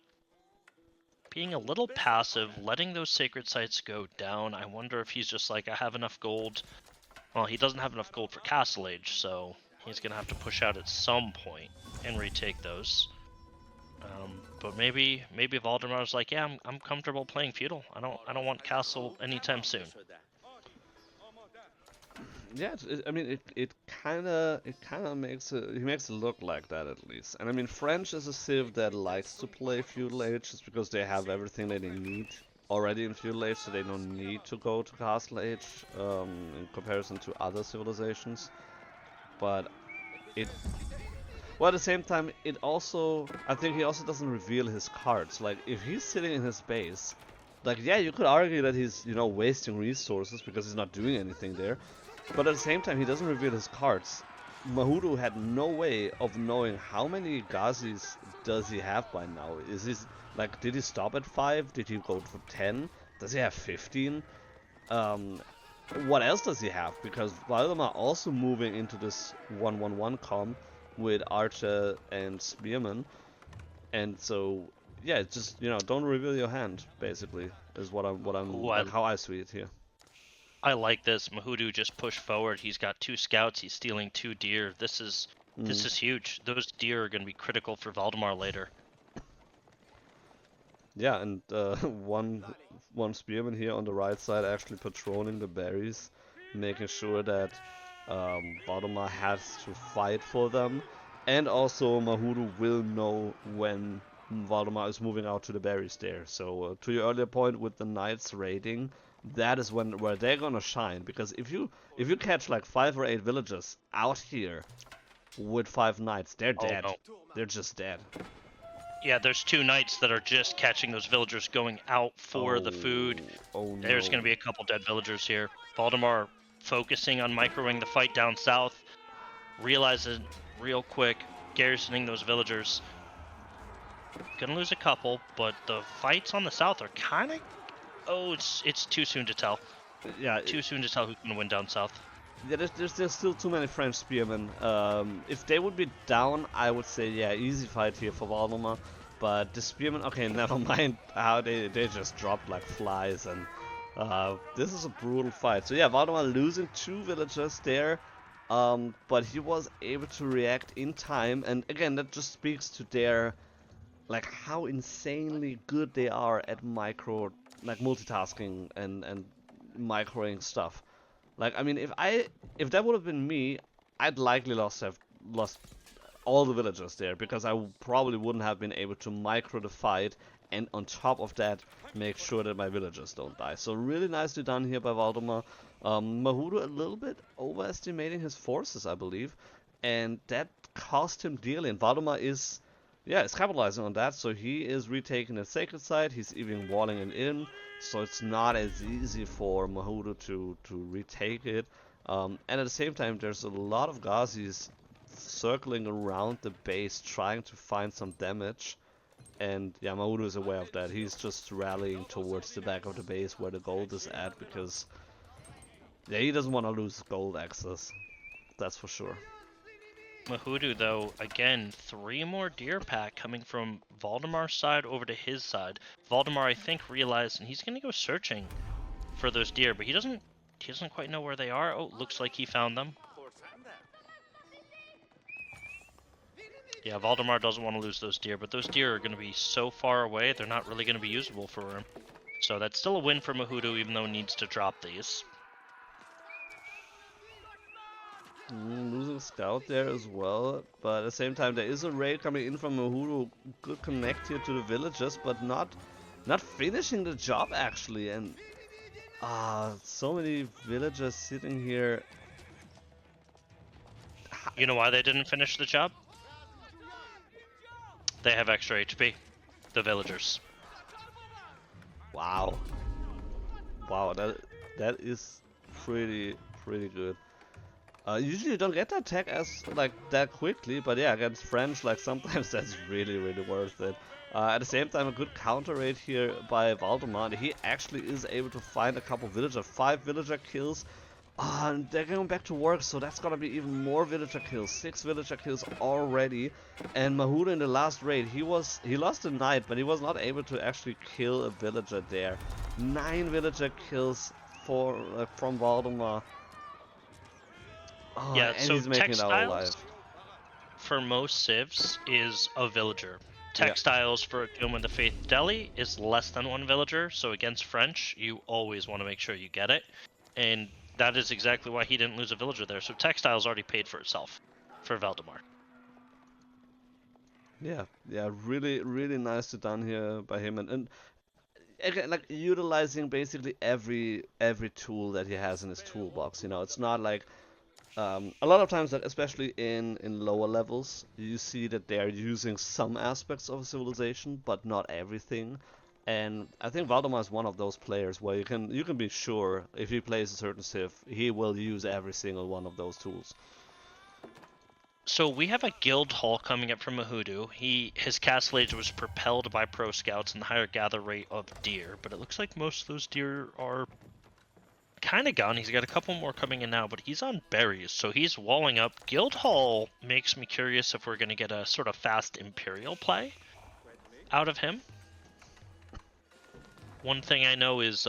being a little passive, letting those sacred sites go down. I wonder if he's just like, I have enough gold. Well, he doesn't have enough gold for Castle Age, so he's going to have to push out at some point and retake those. But maybe Valdemar's like, yeah, I'm comfortable playing feudal. I don't want castle anytime soon. Yeah, I mean, it kind of makes it look like that at least. And I mean, French is a civ that likes to play feudal age just because they have everything that they need already in feudal age, so they don't need to go to castle age in comparison to other civilizations. But well, at the same time, I think he also doesn't reveal his cards. Like, if he's sitting in his base, like, yeah, you could argue that he's, wasting resources because he's not doing anything there. But at the same time, he doesn't reveal his cards. Muhodo had no way of knowing how many Ghazis does he have by now. Is he, like, did he stop at 5? Did he go for 10? Does he have 15? What else does he have? Because Valdemar also moving into this 1-1-1 comp with Archer and Spearman. And so, yeah, it's just, don't reveal your hand, basically, is what I'm Ooh, like, how I see it here. I like this. Muhodo just pushed forward. He's got 2 scouts. He's stealing 2 deer. This is huge. Those deer are going to be critical for Valdemar later. Yeah, and one spearman here on the right side actually patrolling the berries, making sure that Valdemar has to fight for them, and also Muhodo will know when Valdemar is moving out to the berries there. So to your earlier point with the knights raiding, that is where they're gonna shine, because if you catch like 5 or 8 villagers out here with 5 knights, they're Oh dead. no. They're just dead. Yeah, there's 2 knights that are just catching those villagers going out for the food. Oh There's no. going to be a couple dead villagers here. Valdemar focusing on microing the fight down south, realizing real quick, garrisoning those villagers. Gonna lose a couple, but the fights on the south are kind of... Oh, it's too soon to tell. Yeah, Too soon to tell who's gonna win down south. yeah, there's still too many French spearmen. If they would be down, I would say, yeah, easy fight here for Valdemar. But the spearmen, okay, never mind how they just dropped like flies, and this is a brutal fight. So yeah, Valdemar losing 2 villagers there, but he was able to react in time, and again, that just speaks to their, like, how insanely good they are at like multitasking and microing stuff. Like, I mean, if that would have been me, I'd likely have lost all the villagers there, because I probably wouldn't have been able to micro the fight, and on top of that, make sure that my villagers don't die. So really nicely done here by Valdemar. Muhodo a little bit overestimating his forces, I believe, and that cost him dearly. And Valdemar is, yeah, is capitalizing on that. So he is retaking the sacred site. He's even walling it in. So it's not as easy for Muhodo to retake it. And at the same time, there's a lot of Ghazis circling around the base, trying to find some damage. And yeah, Muhodo is aware of that. He's just rallying towards the back of the base where the gold is at, because yeah, he doesn't want to lose gold access. That's for sure. Muhodo, though, again, 3 more deer pack coming from Valdemar's side over to his side. Valdemar, I think, realized, and he's gonna go searching for those deer, but he doesn't quite know where they are. Oh, looks like he found them. Yeah, Valdemar doesn't want to lose those deer, but those deer are going to be so far away, they're not really going to be usable for him. So that's still a win for Muhodo, even though he needs to drop these. Losing a scout there as well, but at the same time there is a raid coming in from Muhodo. Good connect here to the villagers, but not finishing the job actually. And so many villagers sitting here. You know why they didn't finish the job? They have extra HP. The villagers. Wow, that is pretty good. Usually you don't get that tech as like that quickly, but yeah, against French, like sometimes that's really worth it. At the same time, a good counter raid here by Valdemar. He actually is able to find a couple villager, 5 villager kills. And they're going back to work, so that's gonna be even more villager kills. 6 villager kills already. And Muhodo in the last raid, he lost a knight, but he was not able to actually kill a villager there. 9 villager kills from Valdemar. Oh, Yeah, and so he's making it out alive. textiles for most civs is a villager. Yeah. Textiles for a Tomb of the Faith Deli is less than 1 villager, so against French, you always want to make sure you get it. And that is exactly why he didn't lose a villager there. So textiles already paid for itself for Valdemar. Yeah, really nicely done here by him, and again, like utilizing basically every tool that he has in his toolbox. It's not like a lot of times that, especially in lower levels, you see that they are using some aspects of civilization, but not everything. And I think Valdemar is one of those players where you can be sure if he plays a certain civ, he will use every single one of those tools. So we have a guild hall coming up from Muhodo. His castle age was propelled by pro scouts and the higher gather rate of deer, but it looks like most of those deer are kind of gone. He's got a couple more coming in now, but he's on berries, so he's walling up. Guild hall makes me curious if we're going to get a sort of fast Imperial play, out of him. One thing I know is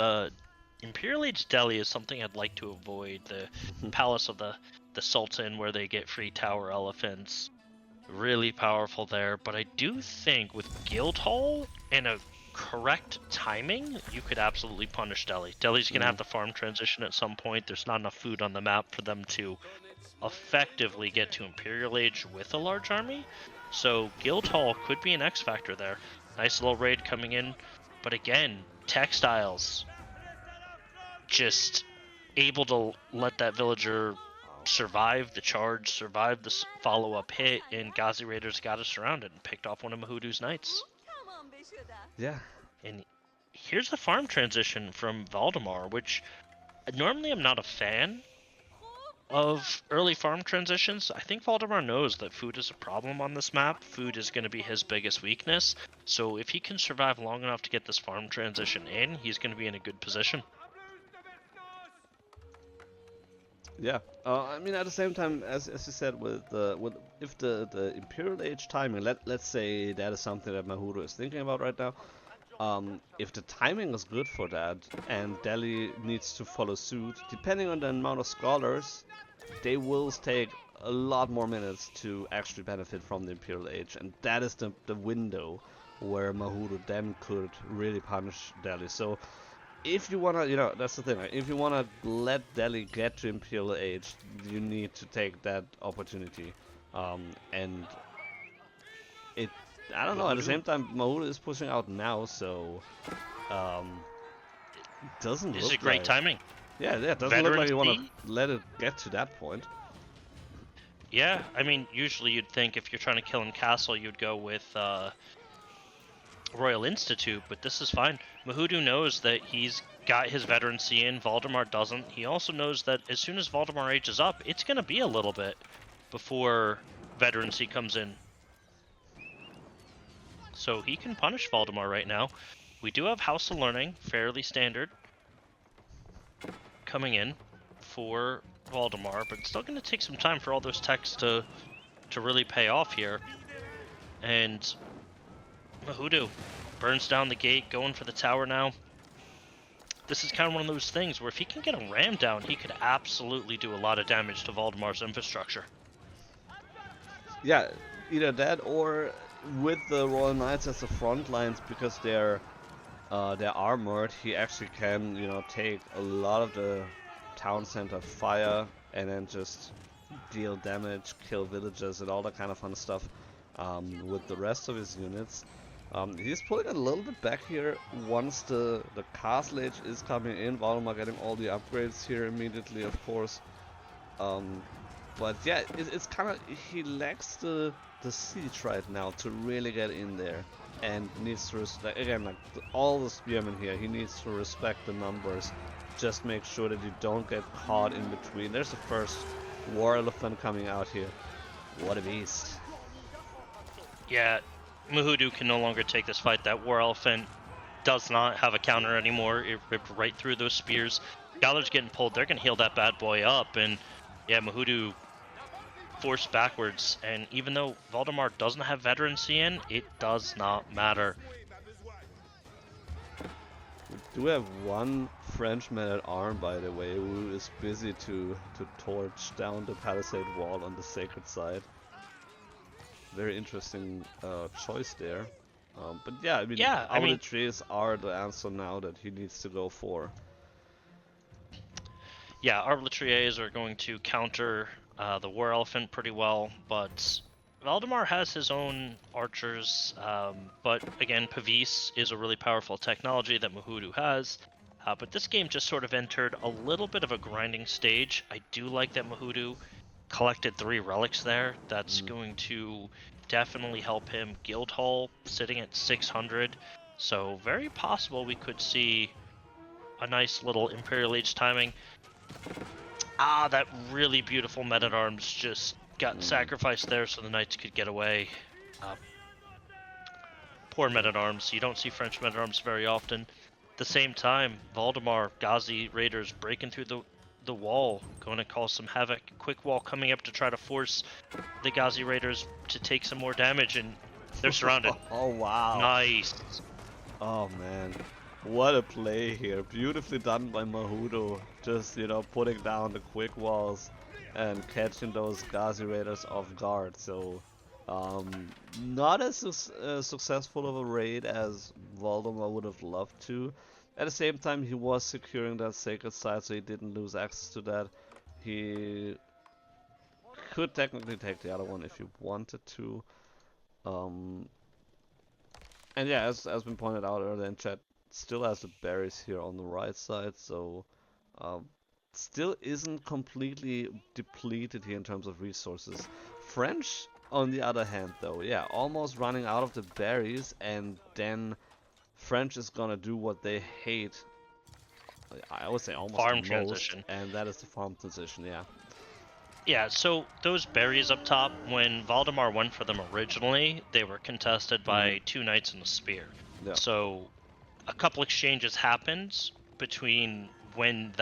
Imperial Age Delhi is something I'd like to avoid. The Palace of the Sultan, where they get free tower elephants. Really powerful there, but I do think with Guildhall and a correct timing, you could absolutely punish Delhi. Delhi's going to have to farm transition at some point. There's not enough food on the map for them to effectively get to Imperial Age with a large army. So Guildhall could be an X factor there. Nice little raid coming in. But again, textiles. Just able to let that villager survive the charge, survive the follow-up hit, and Ghazi Raiders got us surrounded and picked off one of Muhodo's knights. Yeah. And here's the farm transition from Valdemar, which normally I'm not a fan of early farm transitions. I think Valdemar knows that food is a problem on this map. Food is going to be his biggest weakness. So if he can survive long enough to get this farm transition in, he's going to be in a good position. Yeah, I mean, at the same time, as you said, if the Imperial Age timing, let's say that is something that Muhodo is thinking about right now. If the timing is good for that, and Delhi needs to follow suit, depending on the amount of scholars, they will take a lot more minutes to actually benefit from the Imperial Age, and that is the window where Muhodo then could really punish Delhi. So, if you wanna, that's the thing. Like, if you wanna let Delhi get to Imperial Age, you need to take that opportunity. And it, I don't know. At the same time, Muhodo is pushing out now, so it doesn't This look is great like, timing. yeah, it doesn't look like you wanna let it get to that point. Yeah, I mean, usually you'd think if you're trying to kill in castle, you'd go with Royal Institute, but this is fine. Muhodo knows that he's got his veterancy in, Valdemar doesn't. He also knows that as soon as Valdemar ages up, it's going to be a little bit before veterancy comes in. So he can punish Valdemar right now. We do have House of Learning, fairly standard, coming in for Valdemar, but it's still going to take some time for all those techs to really pay off here. And Muhodo burns down the gate, going for the tower now. This is kind of one of those things where if he can get a ram down, he could absolutely do a lot of damage to Valdemar's infrastructure. Yeah, either that or with the Royal Knights as the front lines, because they're armored, he actually can, take a lot of the town center fire and then just deal damage, kill villagers, and all that kind of fun stuff with the rest of his units. He's pulling a little bit back here once the castle age is coming in. Valdemar getting all the upgrades here immediately, of course. But yeah, it's kind of, he lacks the siege right now to really get in there, and needs to again, all the spearmen here, he needs to respect the numbers. Just make sure that you don't get caught in between. There's the first war elephant coming out here. What a beast! Yeah. Muhodo can no longer take this fight. That War Elephant does not have a counter anymore. It ripped right through those spears. Galar's getting pulled. They're going to heal that bad boy up. And yeah, Muhodo forced backwards. And even though Valdemar doesn't have veterancy in, it does not matter. We do have one French man-at-arm, by the way, who is busy to torch down the palisade wall on the sacred side. Very interesting choice there. But yeah, I mean, our trees are the answer now that he needs to go for. Yeah, Arbaletiers are going to counter the War Elephant pretty well, but Valdemar has his own archers, but again, Pavis is a really powerful technology that Muhodo has. But this game just sort of entered a little bit of a grinding stage. I do like that Muhodo collected 3 relics there. That's going to definitely help him. Guildhall sitting at 600, so very possible we could see a nice little Imperial Age timing. That really beautiful men-at-arms just got sacrificed there so the knights could get away. Poor men-at-arms. You don't see French men-at-arms very often. At the same time, Valdemar, Ghazi Raiders breaking through the wall, going to cause some havoc. Quick wall coming up to try to force the Ghazi Raiders to take some more damage, and They're surrounded. Oh wow. Nice. Oh man. What a play here. Beautifully done by Muhodo. Just, putting down the quick walls and catching those Ghazi Raiders off guard. So, not as successful of a raid as Valdemar would have loved to. At the same time, he was securing that sacred site, so he didn't lose access to that. He could technically take the other one if he wanted to. Um, and yeah, as been pointed out earlier in chat, still has the berries here on the right side, so um, still isn't completely depleted here in terms of resources. French, on the other hand, though, yeah, almost running out of the berries, and then French is gonna do what they hate. I would say almost Farm the most, transition. and that is the farm transition. Yeah. Yeah, so those berries up top, when Valdemar went for them originally, they were contested by 2 knights and a spear. Yeah. So a couple exchanges happened between when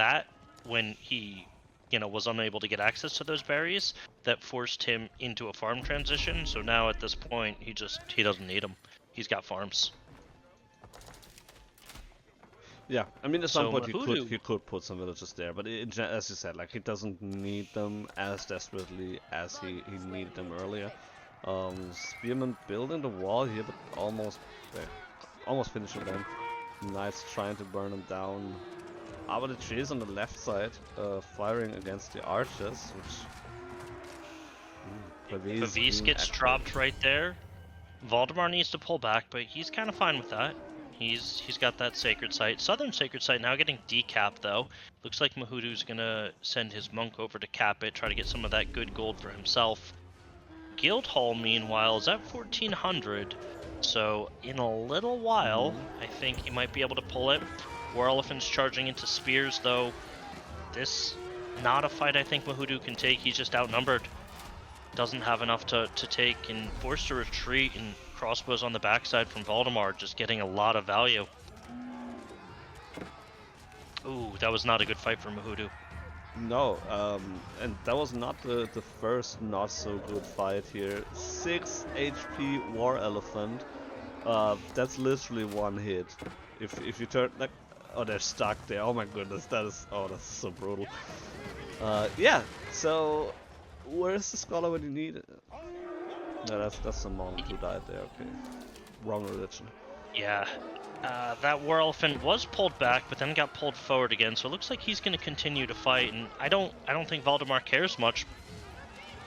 he was unable to get access to those berries that forced him into a farm transition. So now at this point he doesn't need them. He's got farms. Yeah, I mean at some So point Muhodo, he could put some villages there, but as you said, like he doesn't need them as desperately as he needed them earlier. Spearman building the wall here, but almost finishing them. Knights trying to burn them down. But the trees on the left side, firing against the archers, which Pavis gets dropped right there. Valdemar needs to pull back, but he's kind of fine with that. He's got that sacred site. Southern sacred site now getting decapped though. Looks like Muhodo's gonna send his monk over to cap it, try to get some of that good gold for himself. Guildhall meanwhile is at 1400, so in a little while I think he might be able to pull it. War Elephant's charging into spears though. This not a fight I think Muhodo can take. He's just outnumbered. Doesn't have enough to take, and forced to retreat, and crossbows on the backside from Valdemar, just getting a lot of value. Ooh, that was not a good fight for Muhodo. No, and that was not the first not so good fight here. 6 HP War Elephant. That's literally one hit. If you turn like, oh, they're stuck there. Oh my goodness, that's so brutal. Yeah. So where's the scholar when you need it? No, that's the monk who died there. Okay, wrong religion. Yeah, that War Elephant was pulled back, but then got pulled forward again. So it looks like he's going to continue to fight, and I don't think Valdemar cares much.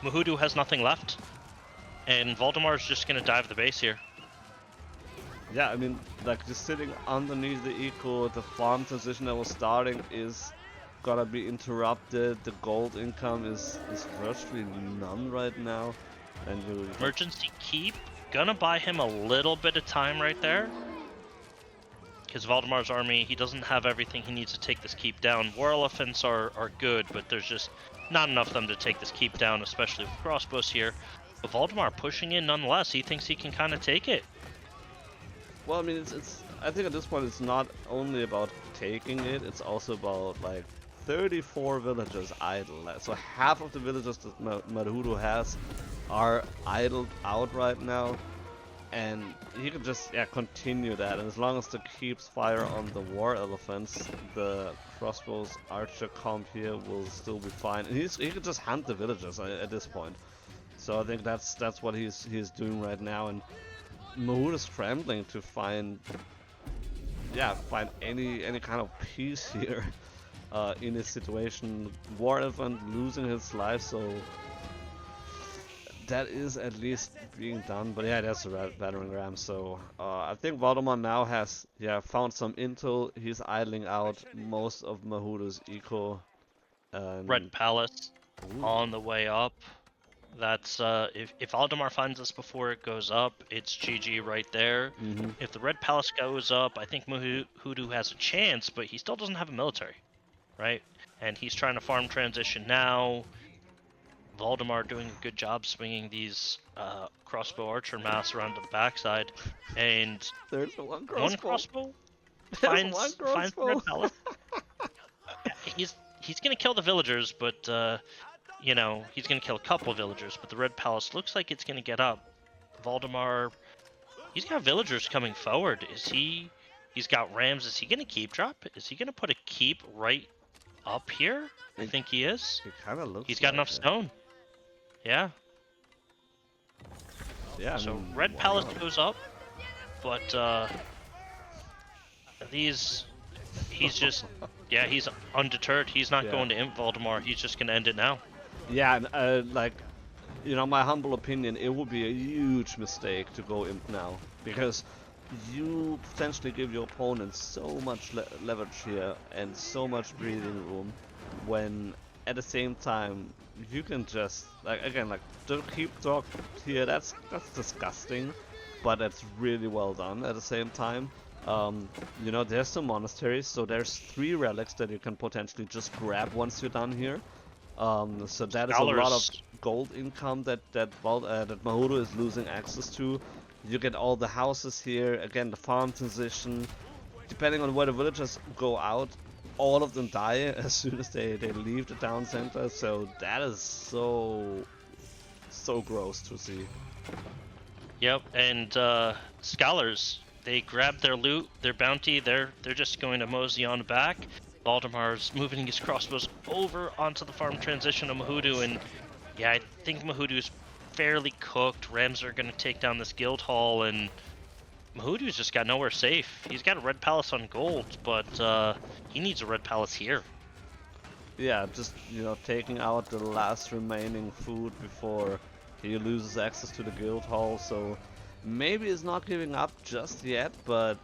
Muhodo has nothing left, and Valdemar's just going to dive the base here. Yeah, I mean, like just sitting underneath the eco, the farm transition that was starting is gonna be interrupted. The gold income is virtually none right now, and Emergency keep, gonna buy him a little bit of time right there, because Valdemar's army, he doesn't have everything he needs to take this keep down. War Elephants are good, but there's just not enough of them to take this keep down, especially with crossbows here. But Valdemar pushing in nonetheless. He thinks he can kind of take it. Well, I mean, it's I think at this point it's not only about taking it, it's also about like 34 villagers idle. So half of the villagers that Muhodo has are idled out right now, and he can just continue that. And as long as the keeps fire on the War Elephants, the crossbows archer comp here will still be fine. And he can just hunt the villagers at this point. So I think that's what he's doing right now. And Muhodo is scrambling to find any kind of peace here in this situation. War Elephant losing his life, so that is at least being done. But yeah, that's a battering ram. So I think Valdemar now has found some intel. He's idling out most of Muhodo's eco. Red Palace on the way up. That's if Valdemar finds this before it goes up, it's GG right there. If the Red Palace goes up, I think Muhodo has a chance, but he still doesn't have a military, right? And he's trying to farm transition now. Valdemar doing a good job swinging these crossbow archer mass around to the backside, and there's one crossbow finds the Red Palace. He's gonna kill the villagers, but he's going to kill a couple of villagers, but the Red Palace looks like it's going to get up. Valdemar He's got villagers coming forward. He's got rams. Is he gonna keep drop? Is he gonna put a keep right up here? I think he is. It kind of looks He's got like enough it. stone. Yeah. Yeah, I So mean, red why palace not? goes up, but he's just he's undeterred. He's not Yeah. going to imp Valdemar. He's just gonna end it now. Yeah, and like, you know, my humble opinion, it would be a huge mistake to go imp now, because you potentially give your opponent so much leverage here and so much breathing room, when at the same time you can just, like, again, like, the keep dog here, that's disgusting, but that's really well done at the same time. You know, there's some monasteries, so there's 3 relics that you can potentially just grab once you're done here. So that is a lot of Scholars. gold income that Muhodo is losing access to. You get all the houses here, again the farm transition. Depending on where the villagers go out, all of them die as soon as they leave the town center. So that is so gross to see. Yep, and scholars. They grab their loot, their bounty. They're just going to mosey on back. Valdemar's moving his crossbows over onto the farm transition of Muhodo, and yeah, I think Muhodo's fairly cooked. Rams are going to take down this guild hall, and Muhodo's just got nowhere safe. He's got a red palace on gold, but he needs a red palace here. Yeah, just, you know, taking out the last remaining food before he loses access to the guild hall. So maybe he's not giving up just yet, but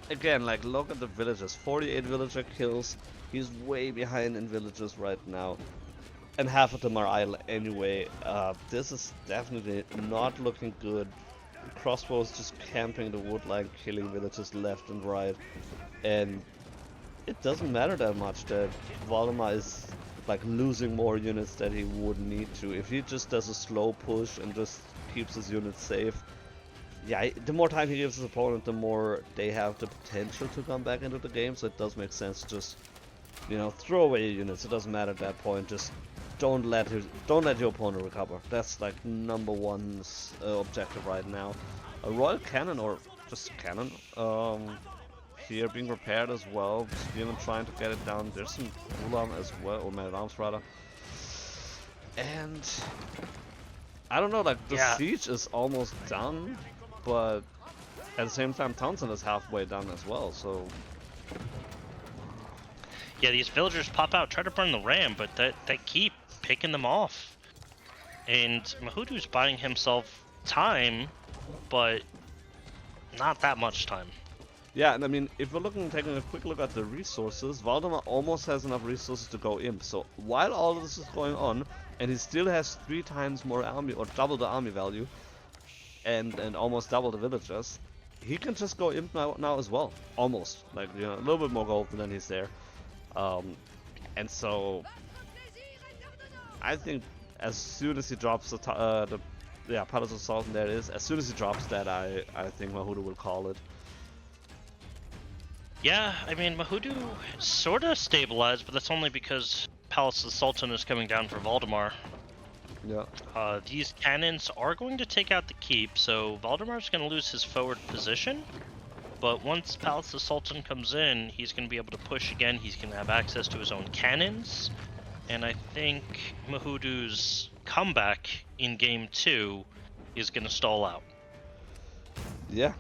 again, like, look at the villagers. 48 villager kills. He's way behind in villagers right now, and half of them are idle anyway. This is definitely not looking good. Crossbows just camping the wood line, killing villagers left and right, and it doesn't matter that much that Valdemar is, like, losing more units that he would need to. If he just does a slow push and just keeps his units safe, yeah, the more time he gives his opponent, the more they have the potential to come back into the game. So it does make sense to just, you know, throw away your units. It doesn't matter at that point. Just don't let your opponent recover. That's like #1 objective right now. A royal cannon, or just cannon, here being repaired as well. Spearman trying to get it down. There's some Ulam as well, or man-at-arms rather. And I don't know, like, the Yeah, siege is almost done, but at the same time Townsend is halfway done as well, so yeah, these villagers pop out, try to burn the ram, but they keep picking them off. And Muhodo's buying himself time, but not that much time. yeah. And I mean, if we're taking a quick look at the resources, Valdemar almost has enough resources to go imp. So while all of this is going on, and he still has 3 times more army, or double the army value, and almost double the villagers, he can just go imp now as well. Almost, like, you know, a little bit more gold, and then he's there. And so I think as soon as he drops the Palace of Sultan, there it is. As soon as he drops that, I think Muhodo will call it. Yeah, I mean, Muhodo sort of stabilized, but that's only because Palace of the Sultan is coming down for Valdemar. Yeah. These cannons are going to take out the keep, so Valdemar's going to lose his forward position. But once Palace of the Sultan comes in, he's going to be able to push again. He's going to have access to his own cannons. And I think Muhodo's comeback in Game 2 is going to stall out. Yeah,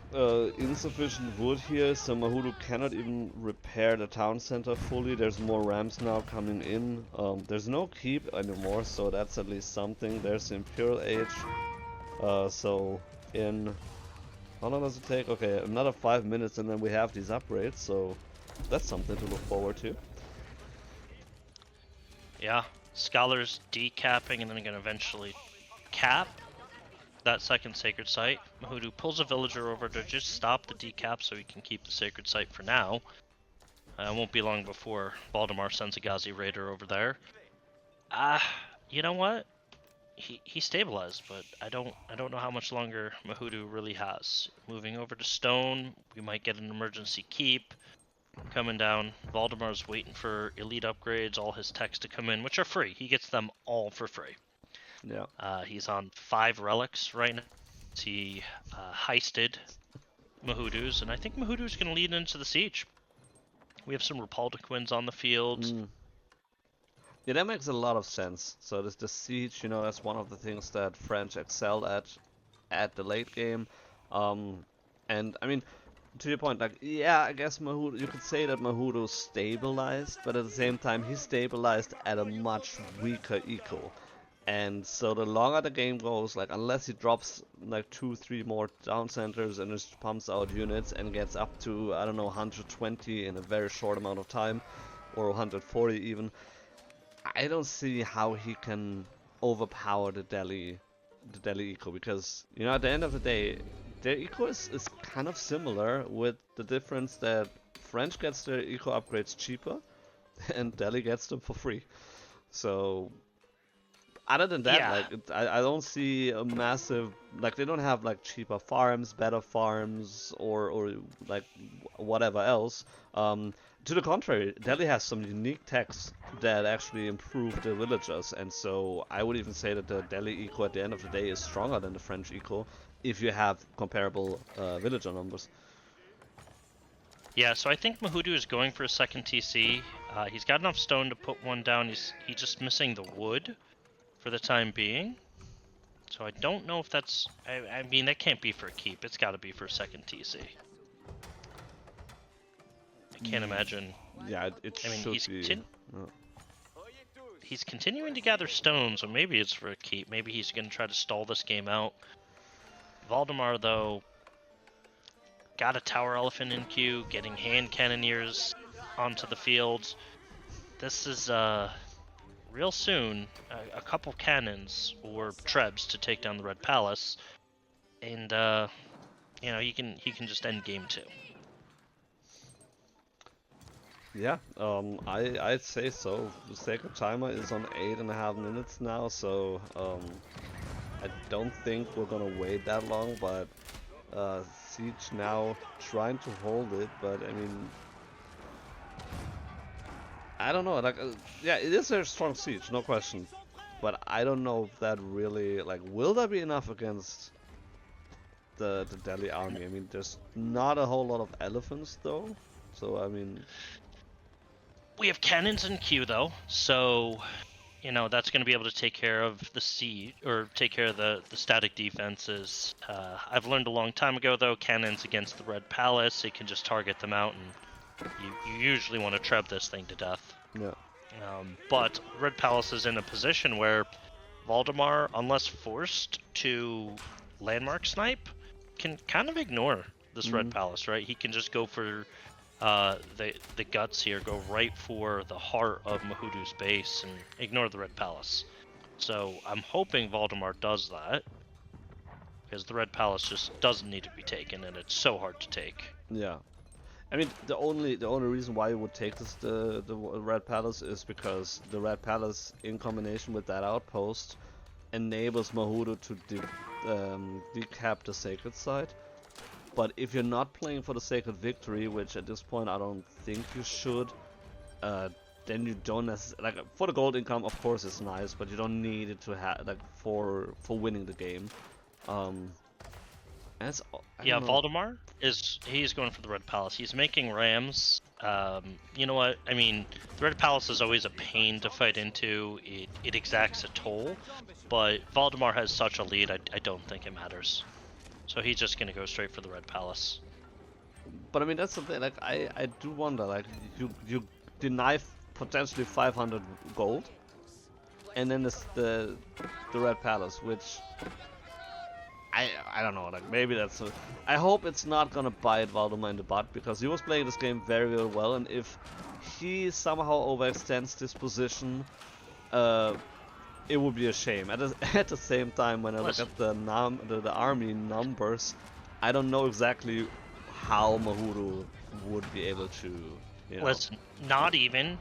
insufficient wood here, so Muhodo cannot even repair the town center fully. There's more rams now coming in. There's no keep anymore, so that's at least something. There's the Imperial Age. So in... how long does it take? Okay, another 5 minutes and then we have these upgrades, so that's something to look forward to. Yeah, Scholars decapping and then going to eventually cap that second sacred site. Muhodo pulls a villager over to just stop the decap so he can keep the sacred site for now. It won't be long before Valdemar sends a Ghazi raider over there. You know what? He stabilized, but I don't know how much longer Muhodo really has. Moving over to stone, we might get an emergency keep coming down. Valdemar's waiting for elite upgrades, all his techs to come in, which are free. He gets them all for free. Yeah. He's on 5 relics right now. He heisted Muhodo's, and I think Muhodo's going to lead into the siege. We have some Republicans on the field. Yeah, that makes a lot of sense. So this the siege, you know, that's one of the things that French excel at the late game. And I mean, to your point, like, yeah, I guess Muhodo, you could say that Muhodo stabilized, but at the same time, he stabilized at a much weaker eco. And so the longer the game goes, like, unless he drops like 2-3 more down centers and just pumps out units and gets up to, I don't know, 120 in a very short amount of time, or 140 even, I don't see how he can overpower the Delhi eco, because, you know, at the end of the day, their eco is kind of similar, with the difference that French gets their eco upgrades cheaper and Delhi gets them for free. So other than that, Yeah. like, I don't see a massive, like, they don't have like cheaper farms, better farms, or like whatever else. To the contrary, Delhi has some unique techs that actually improve the villagers, and so I would even say that the Delhi eco at the end of the day is stronger than the French eco if you have comparable villager numbers. Yeah, so I think Muhodo is going for a second TC. He's got enough stone to put one down. He's just missing the wood for the time being. So I don't know if that's... I mean, that can't be for a keep. It's got to be for a second TC. I can't imagine. Yeah, it I mean, should be. He's continuing to gather stone, so maybe it's for a keep. Maybe he's going to try to stall this game out. Valdemar, though, got a tower elephant in queue, getting hand cannoneers onto the field. This is real soon a couple cannons or trebs to take down the Red Palace, and you know, he can just end game 2. Yeah, I'd say so. The sacred timer is on 8.5 minutes now, so I don't think we're gonna wait that long. But Siege now trying to hold it, but I mean, I don't know. Like, yeah, it is a strong siege, no question. But I don't know if that really, like, will there be enough against the Delhi army? I mean, there's not a whole lot of elephants though, so I mean. We have cannons in queue though, so you know that's going to be able to take care of the siege, or take care of the static defenses. I've learned a long time ago though, cannons against the Red Palace, it can just target them out, and you usually want to treb this thing to death. Yeah. But Red Palace is in a position where Valdemar, unless forced to landmark snipe, can kind of ignore this Red Palace, right? He can just go for the guts here, go right for the heart of Muhodo's base and ignore the Red Palace. So I'm hoping Valdemar does that, because the Red Palace just doesn't need to be taken, and it's so hard to take. Yeah. I mean, the only reason why you would take the Red Palace is because the Red Palace, in combination with that outpost, enables Muhodo to decap the Sacred Site. But if you're not playing for the Sacred Victory, which at this point I don't think you should, then you don't necessarily, like, for the gold income, of course it's nice, but you don't need it to have, like, for winning the game. Yeah, Valdemar he's going for the Red Palace. He's making rams. You know what? I mean, the Red Palace is always a pain to fight into. It exacts a toll, but Valdemar has such a lead, I don't think it matters. So he's just gonna go straight for the Red Palace. But I mean, that's the thing. Like, I do wonder. Like, you deny potentially 500 gold, and then there's the Red Palace, which I don't know. Like, maybe that's. I hope it's not gonna bite Valdemar in the butt, because he was playing this game very, very well, and if he somehow overextends this position, it would be a shame. At the same time, when I look at the army numbers, I don't know exactly how Muhodo would be able to, you know. Listen, not even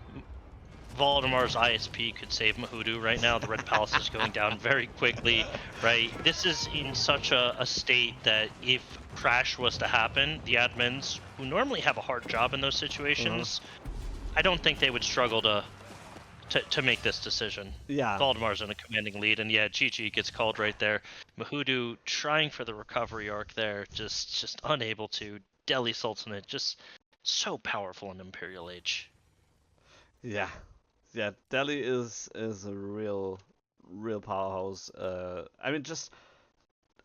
Valdemar's ISP could save Muhodo right now. The Red Palace is going down very quickly, right? This is in such a state that if crash was to happen, the admins, who normally have a hard job in those situations, I don't think they would struggle to make this decision. Yeah. Valdemar's in a commanding lead, and yeah, GG gets called right there. Muhodo trying for the recovery arc there, just unable to. Delhi Sultanate just so powerful in Imperial Age. Yeah. Yeah, Delhi is a real powerhouse. I mean, just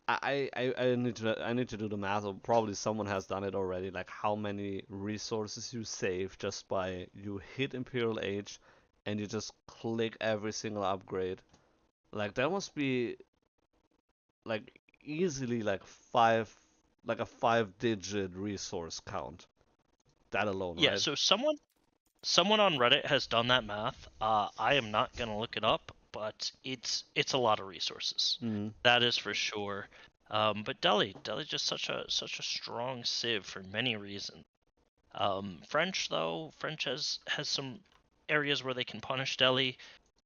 I need to do the math. Or probably someone has done it already. Like how many resources you save just by you hit Imperial Age, and you just click every single upgrade. Like that must be like easily like a 5-digit resource count. That alone, Yeah, right? so someone on Reddit has done that math. I am not gonna look it up, but it's a lot of resources. Mm. That is for sure. But Delhi's just such a strong civ for many reasons. French though, French has some areas where they can punish Delhi.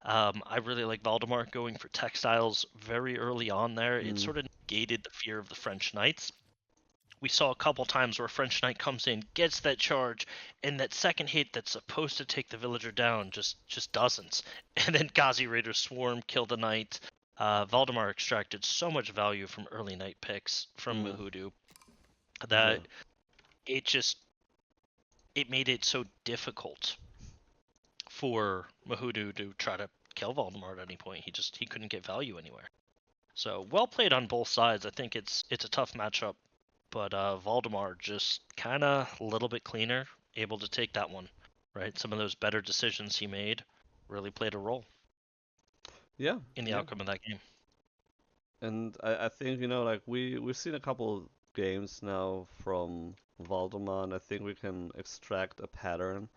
I really like Valdemar going for textiles very early on there. It Mm. sort of negated the fear of the French knights. We saw a couple times where French knight comes in, gets that charge, and that second hit that's supposed to take the villager down just doesn't. And then Ghazi Raiders swarm, kill the knight. Valdemar extracted so much value from early knight picks from Mm. Muhodo Yeah. that it just it made it so difficult for Muhodo to try to kill Valdemar at any point. He couldn't get value anywhere. So well played on both sides. I think it's a tough matchup, but Valdemar just kind of a little bit cleaner, able to take that one, right? Some of those better decisions he made really played a role Yeah. in the Yeah. outcome of that game. And I think, you know, like we've seen a couple games now from Valdemar, and I think we can extract a pattern.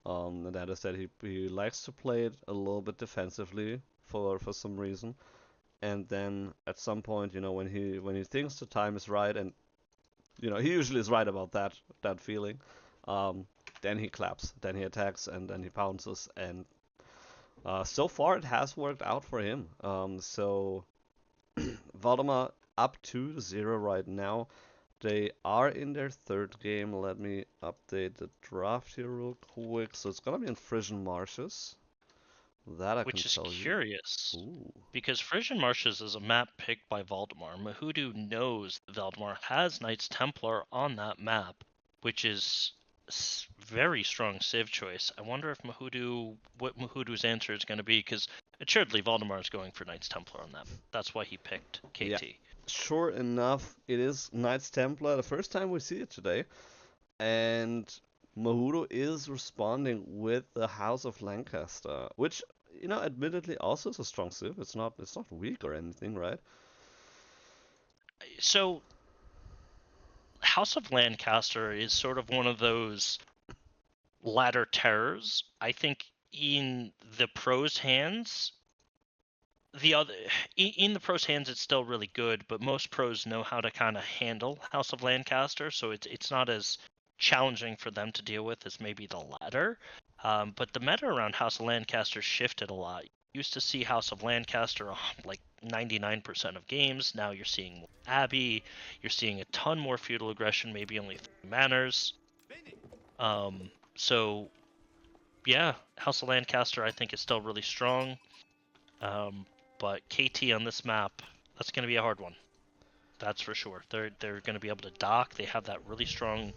And that is that he likes to play it a little bit defensively for some reason, and then at some point, you know, when he thinks the time is right, and you know he usually is right about that feeling, um, then he claps, then he attacks, and then he pounces, and so far it has worked out for him. So Valdemar up 2-0 right now. They are in their third game. Let me update the draft here real quick. So it's gonna be in Frisian Marshes. That I can Which is tell you. curious Ooh. because Frisian Marshes is a map picked by Valdemar. Muhodo knows that Valdemar has Knights Templar on that map, which is very strong civ choice. I wonder if what Muhodo's answer is going to be, because assuredly Valdemar is going for Knights Templar on that. That's why he picked Yeah. KT. Sure enough, it is Knights Templar. The first time we see it today, and Muhodo is responding with the House of Lancaster, which you know, admittedly, also is a strong civ. It's not weak or anything, right? So House of Lancaster is sort of one of those ladder terrors. I think in the pros' hands, the other in the pros' hands, it's still really good, but most pros know how to kind of handle House of Lancaster, so it's not as challenging for them to deal with as maybe the ladder. But the meta around House of Lancaster shifted a lot. You used to see House of Lancaster like 99% of games. Now you're seeing more Abbey. You're seeing a ton more feudal aggression, maybe only 3 manors. So yeah, House of Lancaster I think is still really strong. Um, but KT on this map, that's going to be a hard one. That's for sure. They're going to be able to dock. They have that really strong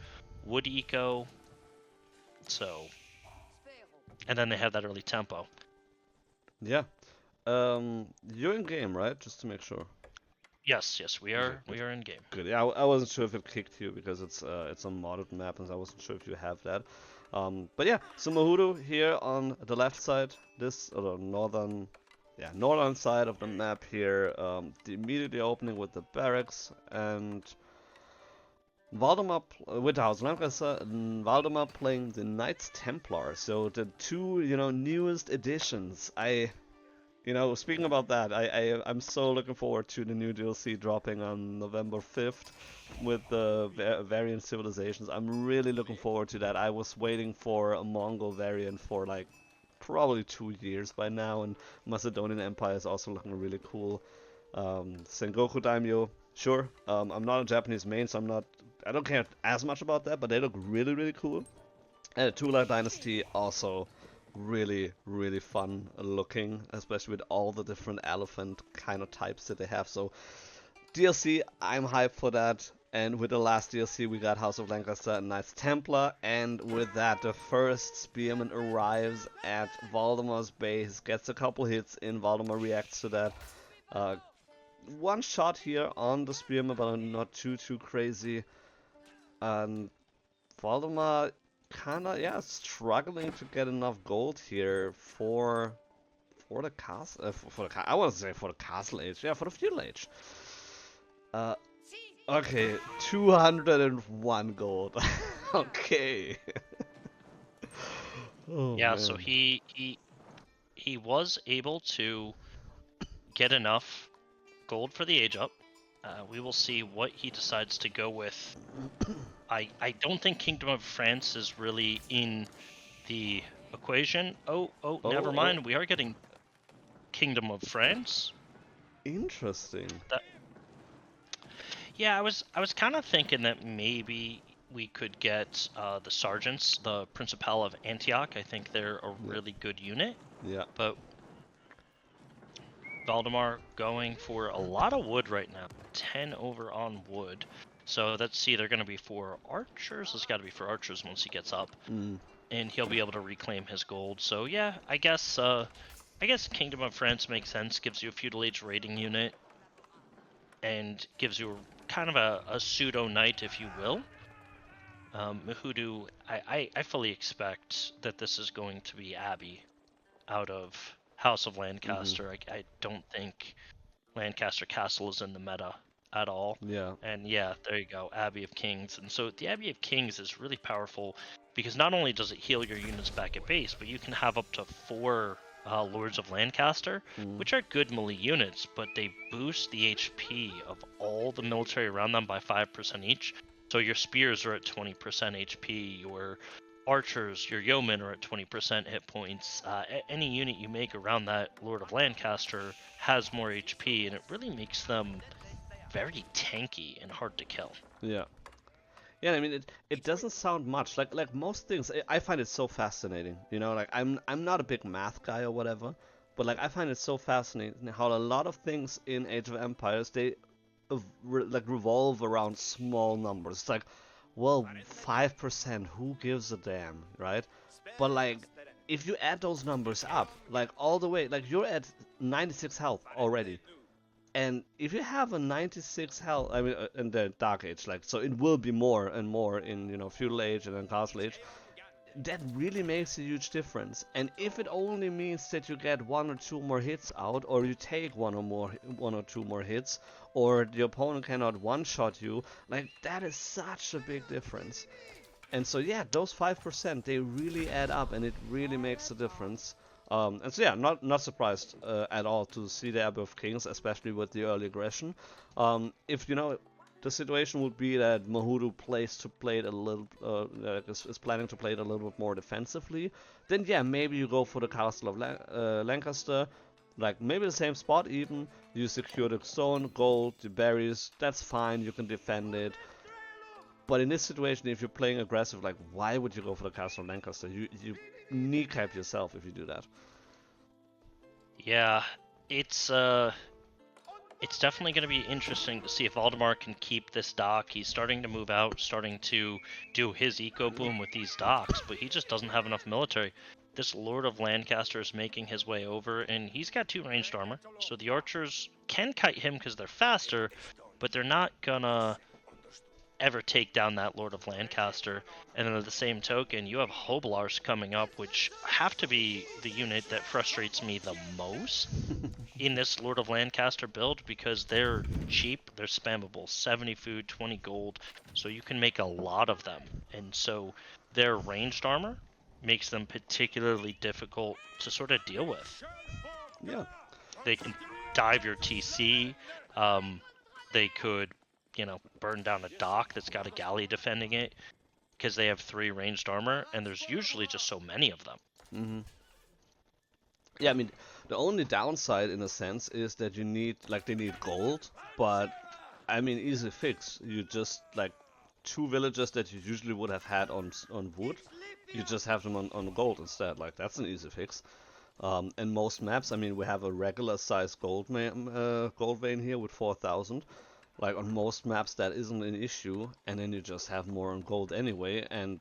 wood eco. So, and then they have that early tempo. Yeah. You're in game, right? Just to make sure. Yes, we Okay, are good. we are in game. Good. Yeah, I wasn't sure if it kicked you because it's a modded map, and I wasn't sure if you have that. But yeah, so Muhodo here on the left side, this or the northern, yeah, northern side of the map here. The immediately opening with the barracks and Valdemar with the House of Lancaster, and Valdemar playing the Knights Templar. So the two, you know, newest additions. You know, speaking about that, I'm so looking forward to the new DLC dropping on November 5th with the variant civilizations. I'm really looking forward to that. I was waiting for a Mongol variant for like probably 2 years by now, and Macedonian Empire is also looking really cool. Sengoku Daimyo, sure. I'm not a Japanese main, so I don't care as much about that, but they look really cool. And the Tula Dynasty also really, really fun looking, especially with all the different elephant kind of types that they have. So DLC, I'm hyped for that. And with the last DLC, we got House of Lancaster and Knights Templar. And with that, the first spearman arrives at Valdemar's base, gets a couple hits in. Valdemar reacts to that. One shot here on the spearman, but not too crazy. And Valdemar kinda, yeah, struggling to get enough gold here for the castle. I want to say for the castle age, yeah, for the feudal age. Okay, 201 gold. Okay. Oh Yeah, man. so he was able to get enough gold for the age up. We will see what he decides to go with. I don't think Kingdom of France is really in the equation. Oh, never mind. We are getting Kingdom of France. Interesting. Yeah, I was kind of thinking that maybe we could get the sergeants, the Principal of Antioch. I think they're a really good unit. Yeah. But Valdemar going for a lot of wood right now. 10 over on wood. So that's either going to be for archers. It's got to be for archers once he gets up. And he'll be able to reclaim his gold. So yeah, I guess Kingdom of France makes sense. Gives you a feudal age raiding unit. And gives you kind of a pseudo knight, if you will. Muhodo, I fully expect that this is going to be Abbey out of House of Lancaster. I don't think Lancaster Castle is in the meta at all. Yeah. And yeah, there you go, Abbey of Kings. And so the Abbey of Kings is really powerful because not only does it heal your units back at base, but you can have up to 4 Lords of Lancaster, which are good melee units, but they boost the HP of all the military around them by 5% each. So your spears are at 20% HP, your archers, your yeomen are at 20% hit points. Any unit you make around that Lord of Lancaster has more HP, and it really makes them very tanky and hard to kill. Yeah. Yeah, I mean it doesn't sound much like most things. I find it so fascinating, you know. Like I'm not a big math guy or whatever, but like I find it so fascinating how a lot of things in Age of Empires they revolve around small numbers. It's like, well, 5%, who gives a damn, right? But like if you add those numbers up, like all the way, like you're at 96 health already. And if you have a 96 health, I mean, in the Dark Age, like, so it will be more and more in, you know, Feudal Age and then Castle Age. That really makes a huge difference. And if it only means that you get 1 or 2 more hits out, or you take 1 or 2 more hits, or the opponent cannot one-shot you, like, that is such a big difference. And so, yeah, those 5%, they really add up, and it really makes a difference. And so yeah, not surprised at all to see the Abbey of Kings, especially with the early aggression. If you know, the situation would be that Muhodo is planning to play it a little bit more defensively, then yeah, maybe you go for the Castle of Lancaster, like maybe the same spot even. You secure the stone, gold, the berries. That's fine. You can defend it. But in this situation, if you're playing aggressive, like why would you go for the Castle of Lancaster? You kneecap yourself if you do that. Yeah, it's definitely going to be interesting to see if Valdemar can keep this dock. He's starting to move out, starting to do his eco boom with these docks, but he just doesn't have enough military. This Lord of Lancaster is making his way over, and he's got 2 ranged armor, so the archers can kite him because they're faster, but they're not gonna ever take down that Lord of Lancaster. And then at the same token, you have Hoblars coming up, which have to be the unit that frustrates me the most in this Lord of Lancaster build, because they're cheap, they're spammable, 70 food, 20 gold, so you can make a lot of them. And so their ranged armor makes them particularly difficult to sort of deal with. Yeah. They can dive your TC, they could, you know, burn down a dock that's got a galley defending it, because they have 3 ranged armor, and there's usually just so many of them. Yeah, I mean, the only downside in a sense is that they need gold, but I mean, easy fix. You just like 2 villages that you usually would have had on wood, you just have them on gold instead. Like, that's an easy fix. And most maps, I mean, we have a regular size gold vein here with 4,000. Like, on most maps that isn't an issue, and then you just have more on gold anyway. And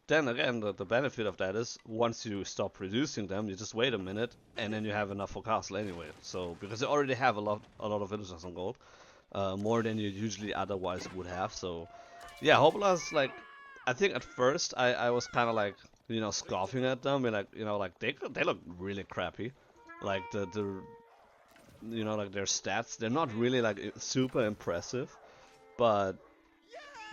then again, the benefit of that is once you stop producing them, you just wait a minute, and then you have enough for castle anyway. So because you already have a lot of villagers on gold, more than you usually otherwise would have. So yeah, Hobelas, like, I think at first I was kind of like, you know, scoffing at them, and like, you know, like they look really crappy, like the you know, like their stats, they're not really like super impressive, but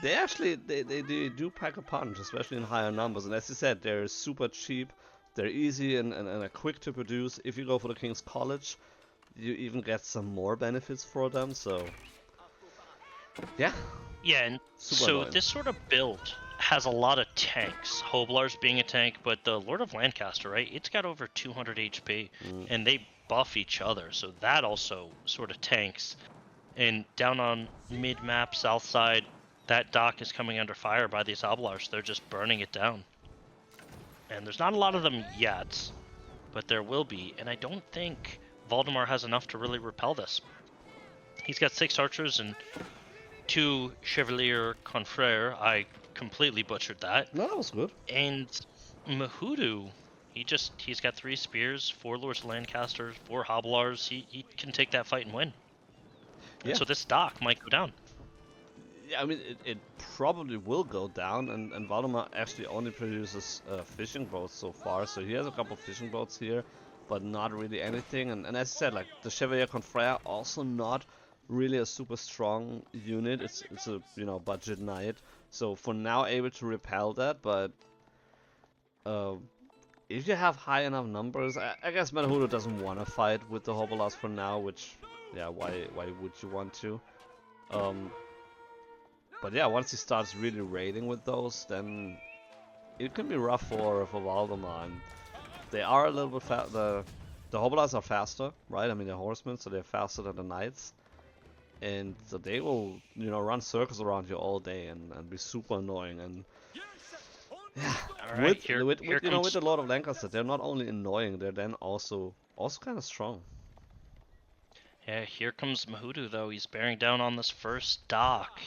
they actually they do pack a punch, especially in higher numbers. And as you said, they're super cheap, they're easy and quick to produce. If you go for the King's College, you even get some more benefits for them. So yeah. Yeah, and super so annoying. this sort of build has a lot of tanks. Hoblar's being a tank, but the Lord of Lancaster, right? It's got over 200 HP, and they buff each other, so that also sort of tanks. And down on mid-map, south side, that dock is coming under fire by these Hoblars. They're just burning it down. And there's not a lot of them yet, but there will be. And I don't think Valdemar has enough to really repel this. He's got 6 archers and 2 Chevalier Confrere. I completely butchered that. No, that was good. And Muhodo, he's got 3 spears, 4 Lords of Lancaster, 4 Hoblars. He can take that fight and win. Yeah. And so this dock might go down. Yeah, I mean, it probably will go down, and Valdemar actually only produces fishing boats so far, so he has a couple fishing boats here, but not really anything. And as I said, like, the Chevalier Confrere also not really a super strong unit. It's a, you know, budget knight, so for now able to repel that, but if you have high enough numbers, I guess Muhodo doesn't want to fight with the Hobelas for now, which, yeah, why would you want to? But yeah, once he starts really raiding with those, then it can be rough for Valdemar. And they are a little bit the Hobelas are faster, right? I mean, they're horsemen, so they're faster than the knights, and so they will, you know, run circles around you all day and be super annoying. And yeah, All right, with here you know, comes... with the Lord of Lancaster, they're not only annoying, they're then also kind of strong. Yeah, here comes Muhodo, though. He's bearing down on this first dock,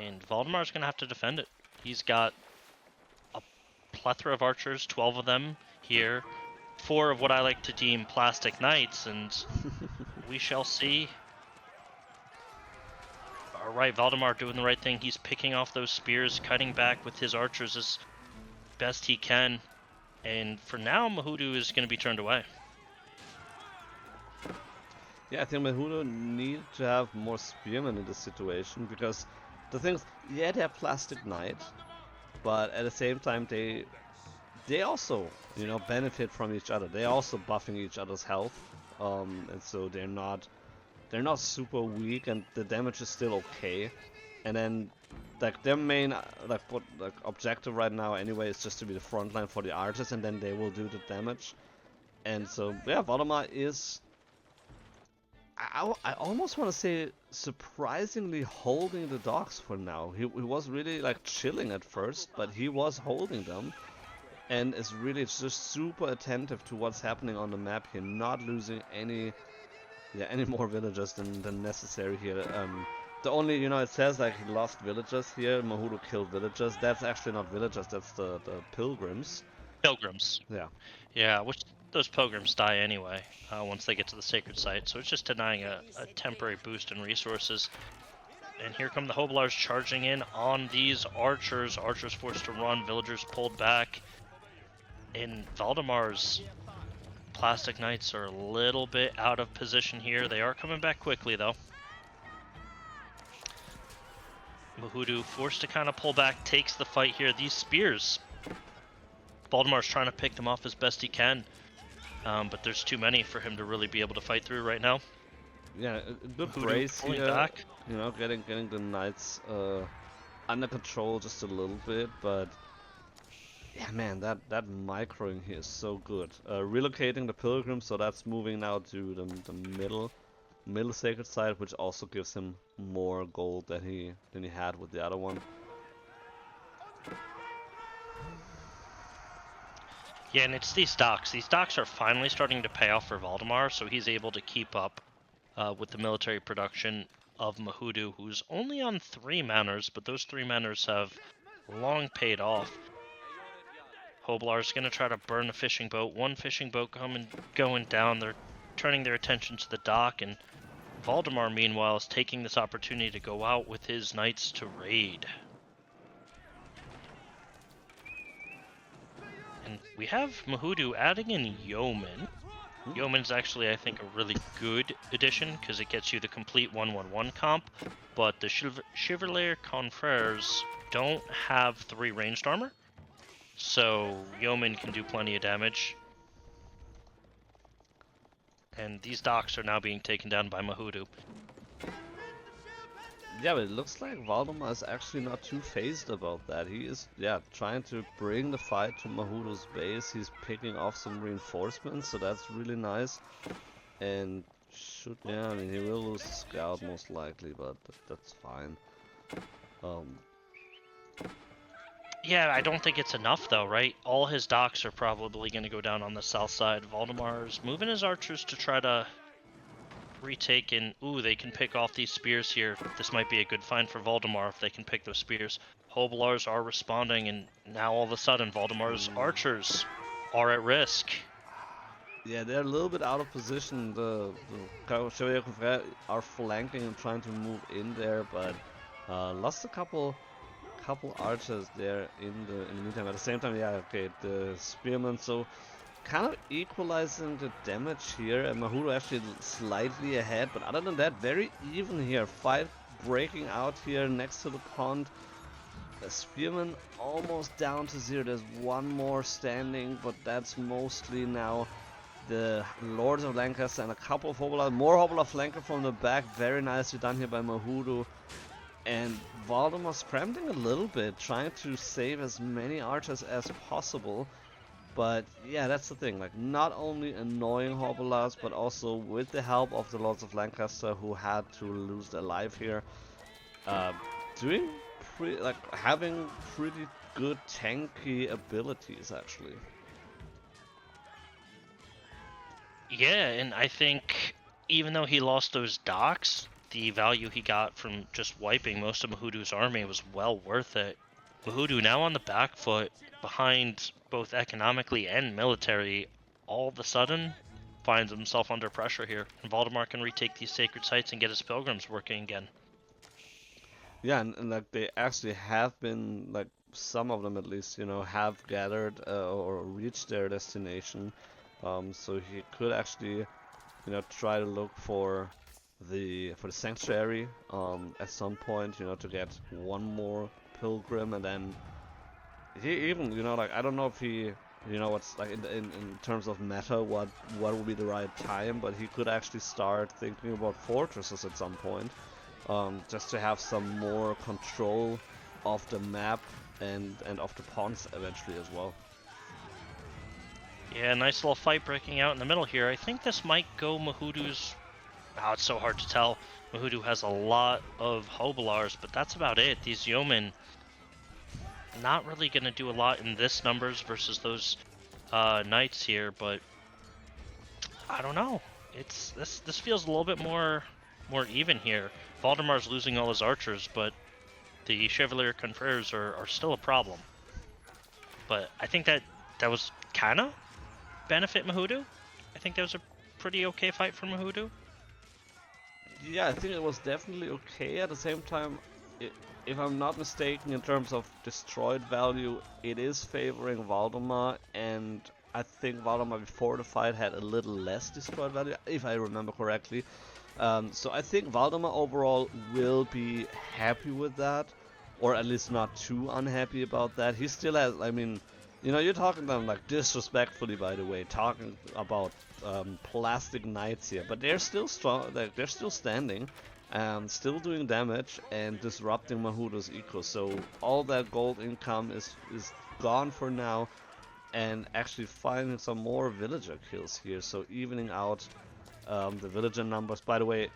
and Valdemar's going to have to defend it. He's got a plethora of archers, 12 of them here, 4 of what I like to deem plastic knights, and we shall see. Alright, Valdemar doing the right thing. He's picking off those spears, cutting back with his archers as best he can, and for now, Muhodo is going to be turned away. Yeah, I think Muhodo need to have more spearmen in this situation, because the thing is, yeah, they're plastic knight, but at the same time they also, you know, benefit from each other. They're also buffing each other's health, and so they're not super weak, and the damage is still okay. And then, like, their main objective right now anyway is just to be the front line for the archers, and then they will do the damage. And so yeah, Valdemar is, I almost want to say, surprisingly holding the docks for now. He was really like chilling at first, but he was holding them, and is really just super attentive to what's happening on the map here, not losing any more villagers than necessary here. The only, you know, it says like he lost villagers here. Muhodo killed villagers. That's actually not villagers. That's the pilgrims. Pilgrims. Yeah. Yeah, which those pilgrims die anyway once they get to the sacred site, so it's just denying a temporary boost in resources. And here come the Hoblars charging in on these archers. Archers forced to run, villagers pulled back. And Valdemar's plastic knights are a little bit out of position here. They are coming back quickly though. Muhodo forced to kind of pull back, takes the fight here. These spears, Valdemar's trying to pick them off as best he can, but there's too many for him to really be able to fight through right now. Yeah, a good Muhodo brace pulling here. back. You know, getting the knights under control just a little bit, but yeah, man, that microing here is so good. Relocating the pilgrims, so that's moving now to the middle sacred site, which also gives him more gold than he had with the other one. Yeah, and it's these docks. These docks are finally starting to pay off for Valdemar, so he's able to keep up with the military production of Muhodo, who's only on 3 manors, but those 3 manors have long paid off. Hoblar's going to try to burn a fishing boat. One fishing boat going down. They're turning their attention to the dock, and Valdemar, meanwhile, is taking this opportunity to go out with his knights to raid. And we have Muhodo adding in Yeoman. Yeoman's actually, I think, a really good addition because it gets you the complete 1-1-1 comp, but the Chevalier Confreres don't have 3 ranged armor, so Yeoman can do plenty of damage. And these docks are now being taken down by Muhodo. Yeah, but it looks like Valdemar is actually not too phased about that. He is, yeah, trying to bring the fight to Muhodo's base. He's picking off some reinforcements, so that's really nice. And yeah, I mean, he will lose the scout most likely, but that's fine. Yeah, I don't think it's enough though, right? All his docks are probably going to go down on the south side. Valdemar's moving his archers to try to retake, and ooh, they can pick off these spears here. This might be a good find for Valdemar if they can pick those spears. Hoblars are responding, and now all of a sudden Valdemar's archers are at risk. Yeah, they're a little bit out of position. The Chevalier Confrere are flanking and trying to move in there, but lost a couple archers there in the meantime. At the same time, yeah, okay, the spearmen, so kind of equalizing the damage here, and Muhodo actually slightly ahead, but other than that, very even here. Fight breaking out here next to the pond. The spearmen almost down to 0. There's one more standing, but that's mostly now the Lords of Lancaster and a couple of Hobolar. More Hobolar flanker from the back. Very nicely done here by Muhodo. And Valdemar scrambling a little bit, trying to save as many archers as possible. But yeah, that's the thing. Like, not only annoying Hobolars, but also with the help of the Lords of Lancaster, who had to lose their life here, doing having pretty good tanky abilities actually. Yeah, and I think even though he lost those docks, the value he got from just wiping most of Muhodo's army was well worth it. Muhodo now on the back foot, behind both economically and military, all of a sudden finds himself under pressure here. And Valdemar can retake these sacred sites and get his pilgrims working again. Yeah, and like they actually have been, like some of them at least, you know, have gathered or reached their destination. So he could actually, you know, try to look for the sanctuary at some point, you know, to get one more pilgrim, and then he even, you know, like I don't know if he, you know, what's like in terms of meta, what would be the right time, but he could actually start thinking about fortresses at some point, just to have some more control of the map and of the ponds eventually as well. Yeah, nice little fight breaking out in the middle here. I think this might go Muhodo's. Oh, it's so hard to tell. Muhodo has a lot of Hobolars, but that's about it. These Yeomen not really going to do a lot in this numbers versus those Knights here, but I don't know. It's this feels a little bit more even here. Valdemar's losing all his archers, but the Chevalier Confreres are still a problem. But I think that was kind of benefit Muhodo. I think that was a pretty okay fight for Muhodo. Yeah, I think it was definitely okay. At the same time, if I'm not mistaken, in terms of destroyed value, it is favoring Valdemar, and I think Valdemar before the fight had a little less destroyed value, if I remember correctly. So I think Valdemar overall will be happy with that, or at least not too unhappy about that. He still has, I mean, you know, you're talking to them like disrespectfully, by the way, talking about plastic knights here, but they're still strong. They're still standing, still doing damage and disrupting Muhodo's eco. So all that gold income is gone for now, and actually finding some more villager kills here. So evening out the villager numbers. By the way,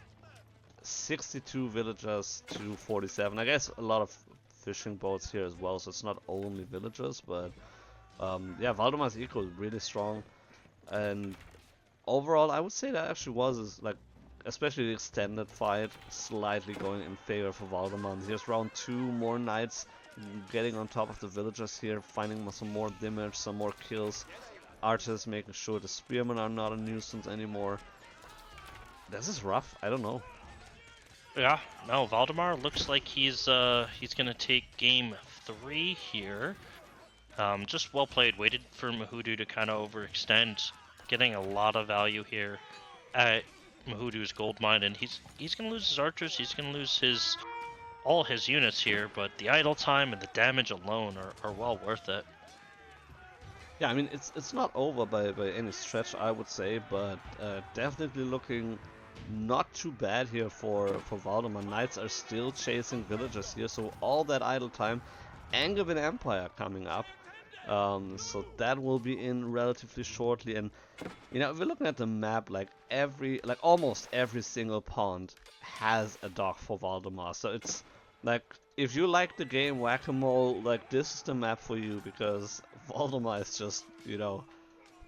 62 villagers to 47. I guess a lot of fishing boats here as well, so it's not only villagers, but Yeah, Valdemar's eco is really strong, and overall, I would say that actually like, especially the extended fight, slightly going in favor for Valdemar. Here's round 2, more knights getting on top of the villagers here, finding some more damage, some more kills. Archers making sure the spearmen are not a nuisance anymore. This is rough. I don't know. Yeah, no, Valdemar looks like he's gonna take game 3 here. Just well played. Waited for Muhodo to kind of overextend, getting a lot of value here at Muhodo's gold mine, and he's gonna lose his archers. He's gonna lose all his units here, but the idle time and the damage alone are well worth it. Yeah, I mean it's not over by any stretch, I would say, but definitely looking not too bad here for Valdemar. Knights are still chasing villagers here, so all that idle time. Ayyubid Empire coming up, so that will be in relatively shortly. And you know, if we're looking at the map, like almost every single pond has a dock for Valdemar. So it's like, if you like the game Whack-A-Mole, like, this is the map for you, because Valdemar is just, you know,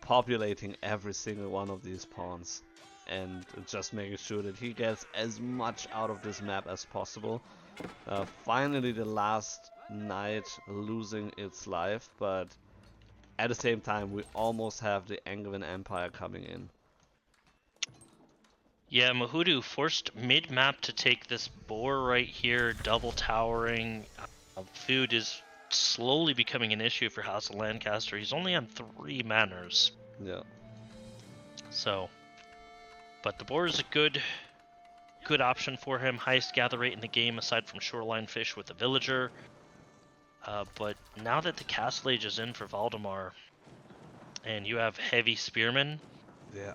populating every single one of these pawns and just making sure that he gets as much out of this map as possible. Finally, the last knight losing its life, but at the same time, we almost have the Ayyubids Empire coming in. Yeah, Muhodo forced mid-map to take this boar right here, double towering. Food is slowly becoming an issue for House of Lancaster. He's only on 3 manors. Yeah. So, but the boar is a good option for him. Highest gather rate in the game aside from shoreline fish with the villager. But now that the Castle Age is in for Valdemar, and you have heavy spearmen, yeah,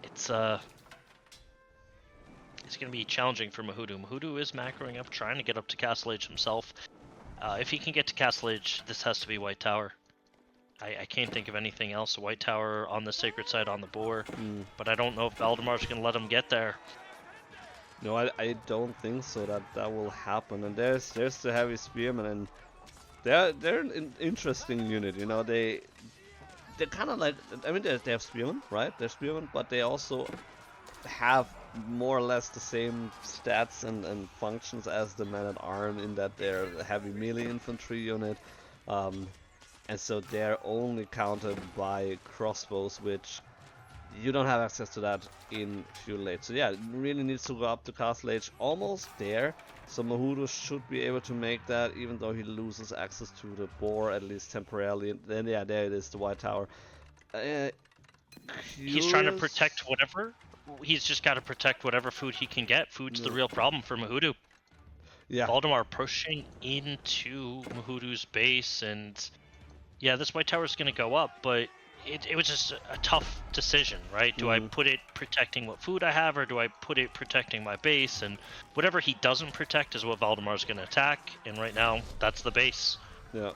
it's gonna be challenging for Muhodo. Muhodo is macroing up, trying to get up to Castle Age himself. If he can get to Castle Age, this has to be White Tower. I can't think of anything else. White Tower on the sacred side on the boar, but I don't know if Valdemar's gonna let him get there. No, I don't think so that will happen. And there's the heavy spearmen, and they're an interesting unit. You know, they're kind of like, I mean, they have spearmen, right? They're spearmen, but they also have more or less the same stats and functions as the men at arms, in that they're a heavy melee infantry unit, and so they're only countered by crossbows, which you don't have access to that in Fuel Age. So yeah, it really needs to go up to Castle Age. Almost there. So Muhodo should be able to make that, even though he loses access to the boar, at least temporarily. And then yeah, there it is, the White Tower. He's trying to protect whatever. He's just got to protect whatever food he can get. Food's the real problem for Muhodo. Yeah. Valdemar pushing into Muhodo's base, and yeah, this White Tower is going to go up, but it was just a tough decision, right? Do I put it protecting what food I have, or do I put it protecting my base? And whatever he doesn't protect is what Valdemar's going to attack, and right now, that's the base. Yeah.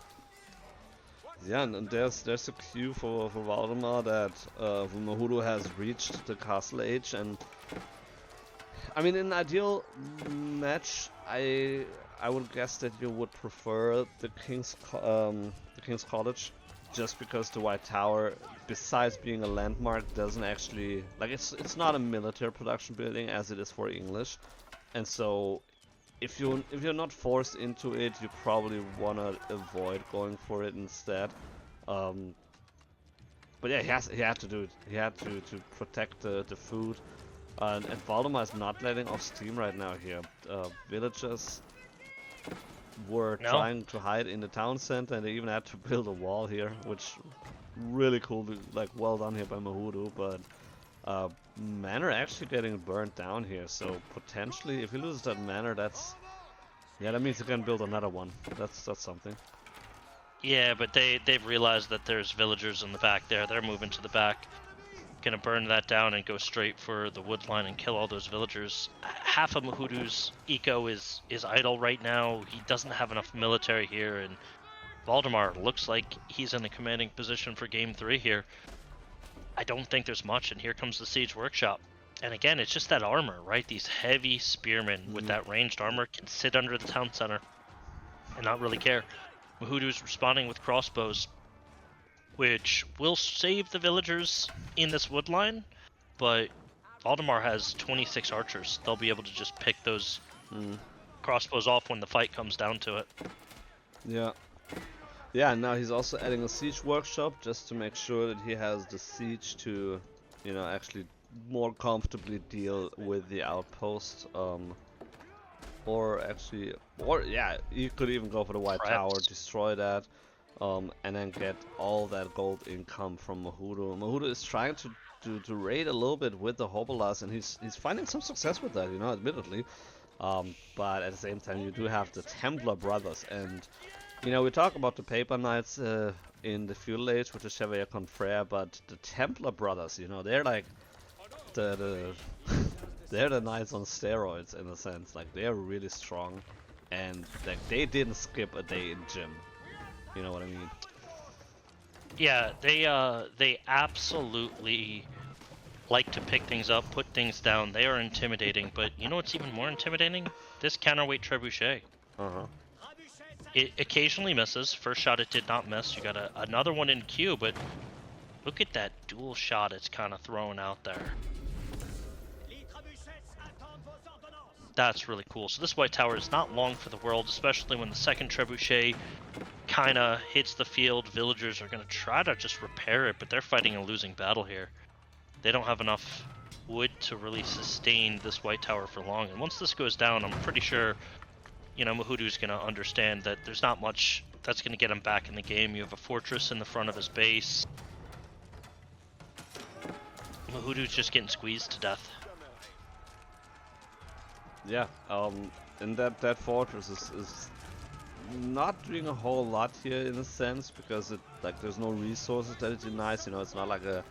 Yeah, and there's a cue for Valdemar that Muhodo has reached the Castle Age, and I mean, in an ideal match, I would guess that you would prefer the King's College, just because the White Tower, besides being a landmark, doesn't actually, like, it's not a military production building as it is for English, and so if you're not forced into it, you probably wanna avoid going for it instead. But yeah, he had to do it. He had to protect the food, and Valdemar is not letting off steam right now here. Villagers were trying to hide in the town center, and they even had to build a wall here, which really cool, like, well done here by Muhodo. But manor actually getting burnt down here, so potentially if he loses that manor, that means he can build another one. That's something. Yeah, but they've realized that there's villagers in the back there. They're moving to the back, gonna burn that down and go straight for the wood line and kill all those villagers. Half of Muhodo's eco is idle right now. He doesn't have enough military here, and Valdemar looks like he's in a commanding position for game 3 here. I don't think there's much, and here comes the Siege Workshop. And again, it's just that armor, right? These heavy spearmen with that ranged armor can sit under the town center and not really care. Muhodo's responding with crossbows, which will save the villagers in this wood line, but Valdemar has 26 archers. They'll be able to just pick those crossbows off when the fight comes down to it. Yeah. Yeah, now he's also adding a siege workshop just to make sure that he has the siege to, you know, actually more comfortably deal with the outpost. Or yeah, you could even go for the White Tower, destroy that, and then get all that gold income from Muhodo. Muhodo is trying to raid a little bit with the Hobolas, and he's finding some success with that, you know, admittedly. But at the same time, you do have the Templar brothers, and you know, we talk about the Paper Knights in the Feudal Age with the Chevalier Confrere, but the Templar brothers, you know, they're like the they're the knights on steroids in a sense. Like, they're really strong, and like they didn't skip a day in gym. You know what I mean? Yeah, they absolutely like to pick things up, put things down. They are intimidating, but you know what's even more intimidating? This counterweight trebuchet. It occasionally misses. First shot it did not miss. You got another one in queue, but look at that dual shot it's kind of throwing out there. That's really cool. So this White Tower is not long for the world, especially when the second trebuchet kind of hits the field. Villagers are going to try to just repair it, but they're fighting a losing battle here. They don't have enough wood to really sustain this White Tower for long. And once this goes down, I'm pretty sure, you know, Muhodo's going to understand that there's not much that's going to get him back in the game. You have a fortress in the front of his base. Muhodo's just getting squeezed to death. Yeah, and that fortress is not doing a whole lot here in a sense, because there's no resources that it denies. You know, it's not like a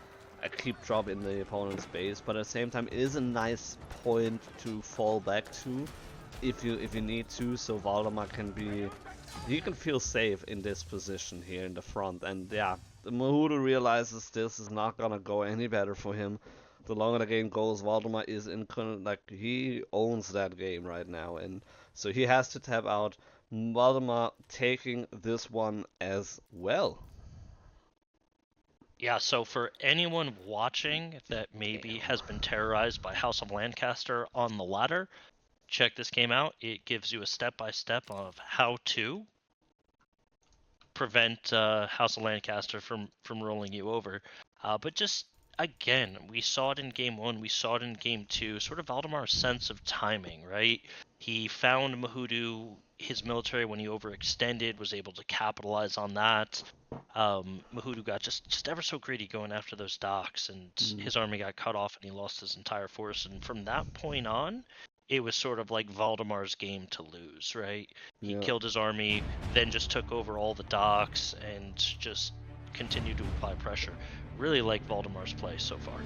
keep drop in the opponent's base, but at the same time, it is a nice point to fall back to if you need to. So Valdemar can feel safe in this position here in the front, and yeah, the Muhodo realizes this is not gonna go any better for him. The longer the game goes, Valdemar is he owns that game right now, and so he has to tap out. Valdemar taking this one as well. Yeah, so for anyone watching that maybe has been terrorized by House of Lancaster on the ladder, check this game out. It gives you a step-by-step of how to prevent House of Lancaster from rolling you over. But just again, we saw it in game 1, we saw it in game 2, sort of Valdemar's sense of timing, right? He found Muhodo, his military, when he overextended, was able to capitalize on that. Muhodo got just ever so greedy going after those docks, and his army got cut off, and he lost his entire force. And from that point on, it was sort of like Valdemar's game to lose, right? He killed his army, then just took over all the docks and just continued to apply pressure. Really like Valdemar's play so far.